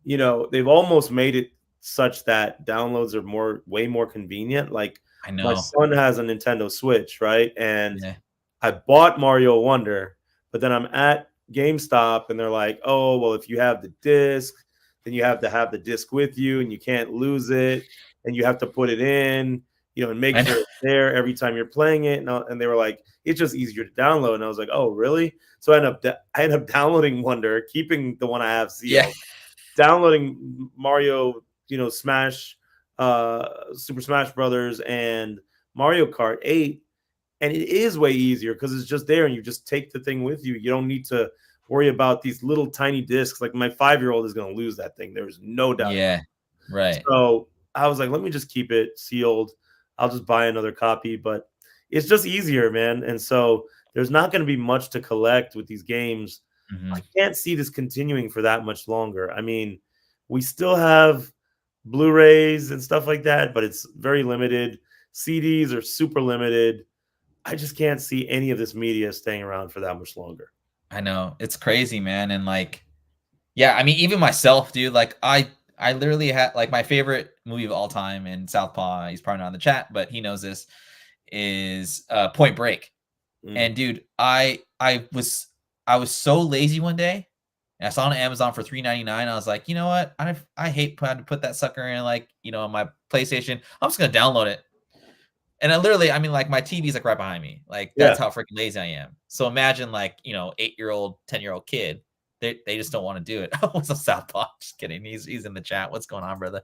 they've almost made it such that downloads are way more convenient. Like I know my son has a Nintendo Switch, right? And I bought Mario Wonder, but then I'm at GameStop and they're like, oh, well, if you have the disc, then you have to have the disc with you and you can't lose it. And you have to put it in, and make sure it's there every time you're playing it. And they were like, it's just easier to download. And I was like, oh, really? So I end up downloading Wonder, keeping the one I have sealed, downloading Mario, Smash, Super Smash Brothers, and Mario Kart 8. And it is way easier because it's just there and you just take the thing with you. You don't need to worry about these little tiny discs. Like my 5-year-old is going to lose that thing. There's no doubt. Yeah, right. So I was like, let me just keep it sealed. I'll just buy another copy, but it's just easier, man. And so there's not going to be much to collect with these games. Mm-hmm. I can't see this continuing for that much longer. I mean, we still have Blu-rays and stuff like that, but it's very limited. CDs are super limited. I just can't see any of this media staying around for that much longer. I know. It's crazy, man. And like, yeah, I mean, even myself, dude, like I literally had like my favorite movie of all time in Southpaw. He's probably not in the chat, but he knows this is Point Break. And dude, I was so lazy one day and I saw it on Amazon for $3.99. I was like, you know what? I hate having to put that sucker in like, on my PlayStation. I'm just going to download it. And I mean, like my TV's like right behind me. Like that's how freaking lazy I am. So imagine like, 8-year-old, 10-year-old kid. They just don't want to do it. What's up, Southpaw? Just kidding. He's in the chat. What's going on, brother?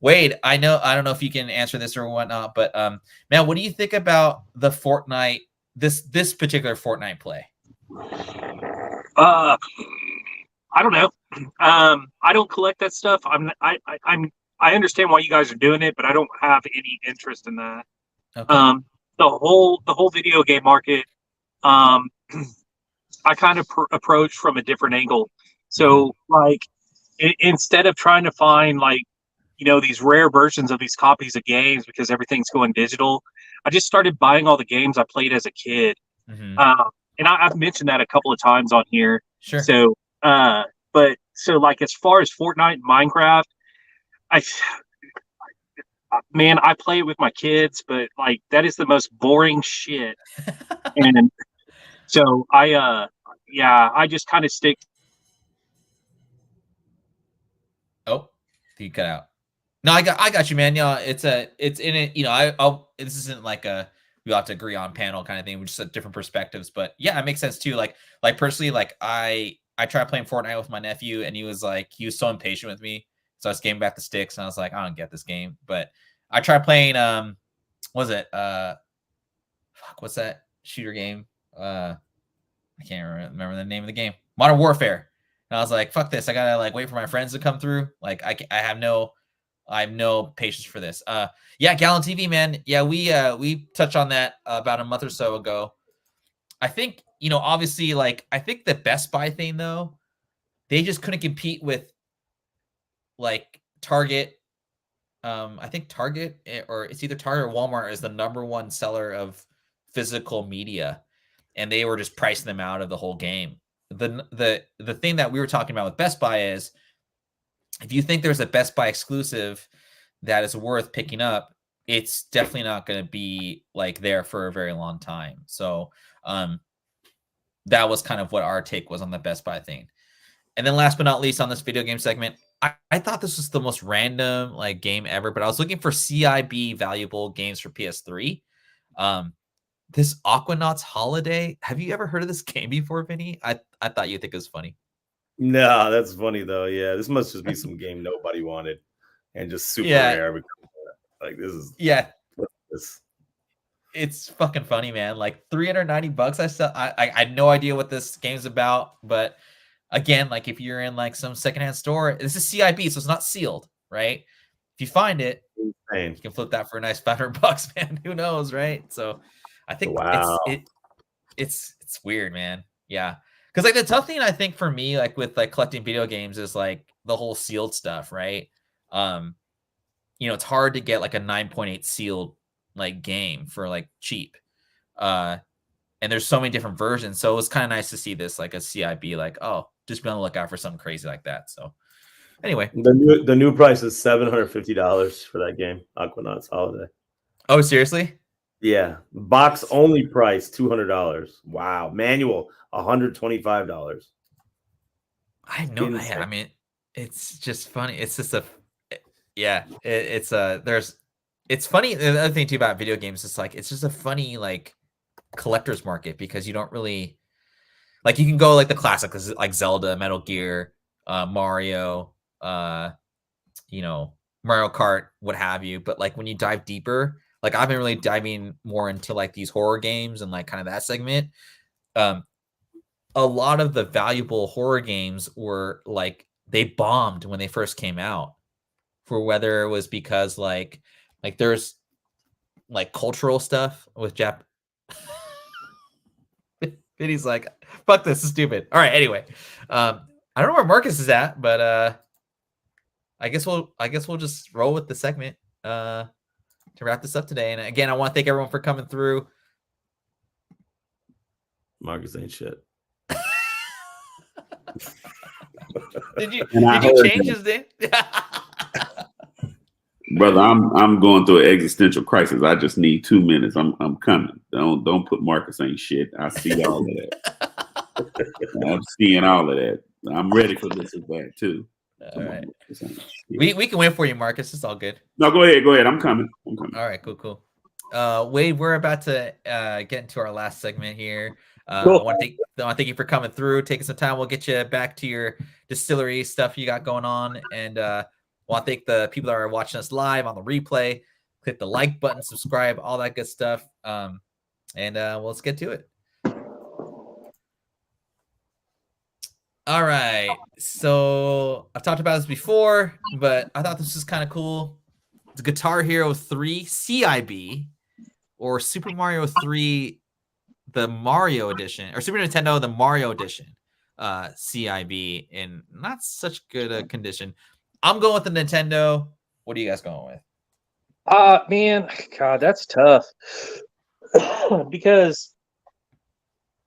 Wade, I don't know if you can answer this or whatnot, but man, what do you think about the Fortnite, this particular Fortnite play? I don't know. I don't collect that stuff. I understand why you guys are doing it, but I don't have any interest in that. Okay. The whole video game market, I kind of approach from a different angle. So like instead of trying to find like, these rare versions of these copies of games because everything's going digital, I just started buying all the games I played as a kid. Mm-hmm. And I've mentioned that a couple of times on here. Sure. So, so like as far as Fortnite, Minecraft, I play it with my kids, but like that is the most boring shit. And so I just kind of stick. Oh, he cut out. No, I got you, man. It's in it. This isn't like we have to agree on panel kind of thing. We just have different perspectives, but yeah, it makes sense too. Like personally, like I tried playing Fortnite with my nephew, and he was so impatient with me So I was giving back the sticks, and I was like, I don't get this game. But I tried playing. What was it? What's that shooter game? I can't remember the name of the game. Modern Warfare. And I was like, fuck this. I gotta like wait for my friends to come through. Like I have no patience for this. Yeah, Gallon TV, man. Yeah, we touched on that about a month or so ago. I think, obviously, like, I think the Best Buy thing, though, they just couldn't compete with, like, Target. I think Target, or it's either Target or Walmart, is the #1 seller of physical media, and they were just pricing them out of the whole game. The thing that we were talking about with Best Buy is, if you think there's a Best Buy exclusive that is worth picking up, it's definitely not going to be like there for a very long time. So that was kind of what our take was on the Best Buy thing. And then last but not least on this video game segment, I thought this was the most random like game ever, but I was looking for CIB valuable games for PS3. This Aquanauts Holiday, have you ever heard of this game before, Vinny? I thought you'd think it was funny. No, that's funny though. Yeah, this must just be some game nobody wanted and just super rare. Like this is it's fucking funny, man. Like $390. I had no idea what this game's about, but again, like if you're in like some secondhand store, this is CIB, so it's not sealed, right? If you find it, you can flip that for a nice $500, man. Who knows, right? So I think it's weird, man. Yeah. Because like the tough thing I think for me, like with like collecting video games, is like the whole sealed stuff, right? It's hard to get like a 9.8 sealed like game for like cheap. And there's so many different versions. So it was kind of nice to see this like a CIB, like, oh, just be on the lookout for something crazy like that. So anyway, the new price is $750 for that game, Aquanauts Holiday. Oh, seriously? Yeah, box only price $200. Wow, manual $125. I know. I mean, it's just funny. It's just it's funny. The other thing too about video games is like it's just a funny like collector's market, because you don't really like, you can go like the classics like Zelda, Metal Gear, Mario, Mario Kart, what have you. But like when you dive deeper, like I've been really diving more into like these horror games and like kind of that segment. A lot of the valuable horror games were like, they bombed when they first came out, for whether it was because like there's like cultural stuff with Jap. Vinny's like, fuck this is stupid. All right, anyway, I don't know where Marcus is at, but I guess we'll just roll with the segment to wrap this up today. And again, I want to thank everyone for coming through. Marcus ain't shit. Did you change his name? Brother, I'm going through an existential crisis. I just need 2 minutes. I'm coming. Don't put Marcus ain't shit. I see all of that. I'm seeing all of that. I'm ready for this and that too. All right. We can wait for you, Marcus. It's all good. No, go ahead. I'm coming. All right, cool. Wade, we're about to get into our last segment here. Cool. I want to thank you for coming through, taking some time. We'll get you back to your distillery stuff you got going on, and want to thank the people that are watching us live on the replay. Click the like button, subscribe, all that good stuff. And let's get to it. All right. So I've talked about this before, but I thought this was kind of cool. It's Guitar Hero 3 CIB, or Super Mario 3, the Mario edition, or Super Nintendo, the Mario edition, CIB, in not such good a condition. I'm going with the Nintendo. What are you guys going with? Man, God, that's tough. Because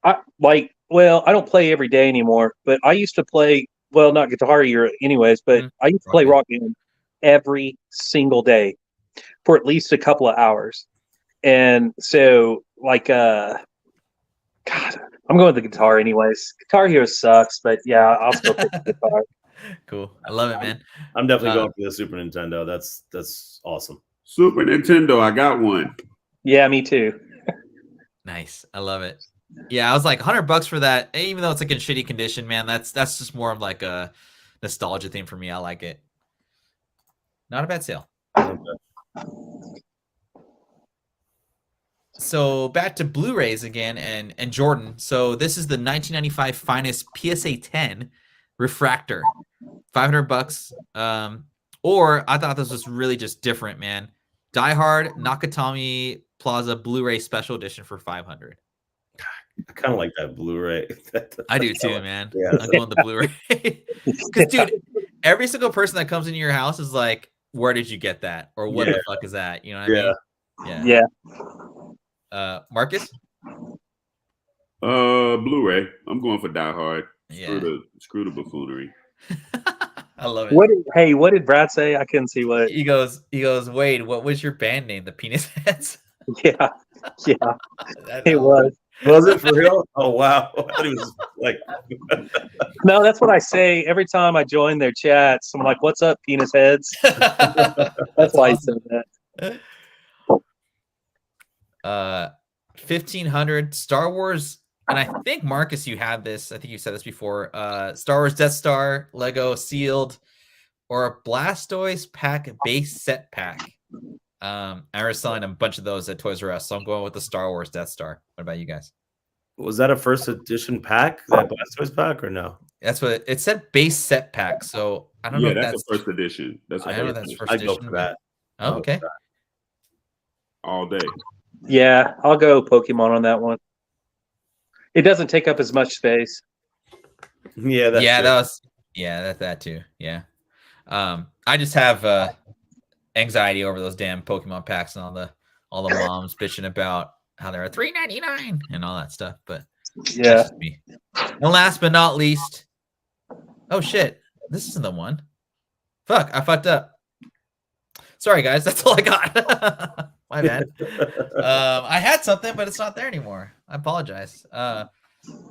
I don't play every day anymore, but I used to play, well, not Guitar Hero anyways, but I used to play Rock Band every single day for at least a couple of hours. And so like, God, I'm going with the guitar anyways. Guitar Hero sucks, but yeah, I'll still pick the guitar. Cool. I love it, man. I'm definitely going for the Super Nintendo. That's awesome. Super Nintendo, I got one. Yeah, me too. Nice. I love it. Yeah, I was like $100 for that, even though it's like in shitty condition, man. That's just more of like a nostalgia thing for me. I like it. Not a bad sale. So back to Blu-rays again and Jordan. So this is the 1995 finest PSA 10 refractor, $500. Or I thought this was really just different, man. Die Hard Nakatomi Plaza Blu-ray Special Edition for $500. I kind of like that Blu-ray. I do too, man. Yeah. I'm going the Blu-ray. Because, dude, every single person that comes into your house is like, where did you get that? Or what the fuck is that? You know what I mean? Yeah. Marcus? Blu-ray. I'm going for Die Hard. Yeah. Screw the buffoonery. I love it. What did Brad say? I couldn't see what he goes, Wade, what was your band name? The Penis Heads? Yeah. It was. Was it for real? Oh wow. I thought it was like No, that's what I say every time I join their chats. I'm like, what's up, penis heads? That's why awesome. I said that. 1500 Star Wars, and I think Marcus, you had this. I think you said this before. Star Wars Death Star Lego sealed, or a Blastoise pack base set pack. I was selling a bunch of those at Toys R Us, so I'm going with the Star Wars Death Star. What about you guys? Was that a first edition pack? That Blastoise pack or no? That's what it said. Base set pack. So I don't know. If that's the first edition. I know that's first I edition. go for that. Oh, okay. All day. Yeah, I'll go Pokemon on that one. It doesn't take up as much space. Yeah, that too. Yeah. I just have anxiety over those damn Pokemon packs and all the moms bitching about how they're $3.99 and all that stuff. But yeah. Me. And last but not least, oh shit, this isn't the one. Fuck, I fucked up. Sorry guys, that's all I got. My bad. I had something, but it's not there anymore. I apologize. But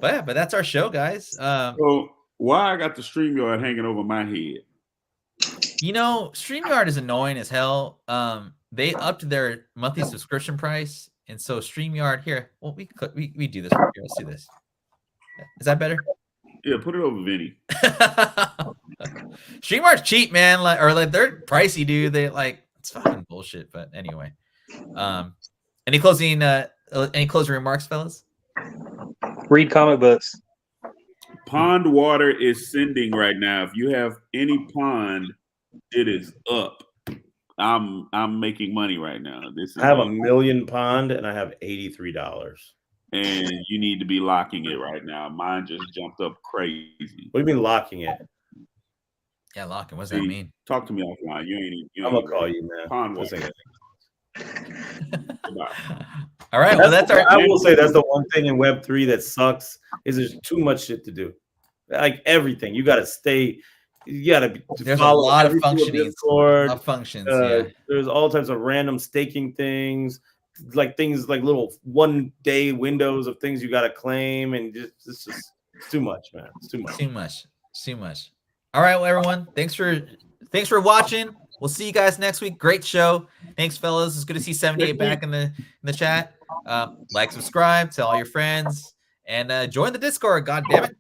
that's our show, guys. So why I got the StreamYard hanging over my head? You know, StreamYard is annoying as hell. They upped their monthly subscription price, and so StreamYard here. Well, we do this. Here, let's do this. Is that better? Yeah, put it over Vinny. StreamYard's cheap, man. Like they're pricey, dude. They it's fucking bullshit. But anyway, any closing remarks, fellas? Read comic books. Pond water is sending right now. If you have any pond, it is up. I'm making money right now. I have 1 million pond and I have $83. And you need to be locking it right now. Mine just jumped up crazy. What do you mean locking it? Yeah, locking. What does that mean? Talk to me offline. I'm gonna call you, man. Pond water. All right. Well, I will say that's the one thing in Web3 that sucks is there's too much shit to do. Like everything, you gotta stay. You gotta. There's a lot of functions. Yeah. There's all types of random staking things like little 1 day windows of things you gotta claim, and it's too much, man. It's too much. All right, well, everyone, thanks for watching. We'll see you guys next week. Great show. Thanks, fellas. It's good to see 78 back in the chat. Like, subscribe, tell all your friends, and join the Discord. God damn it.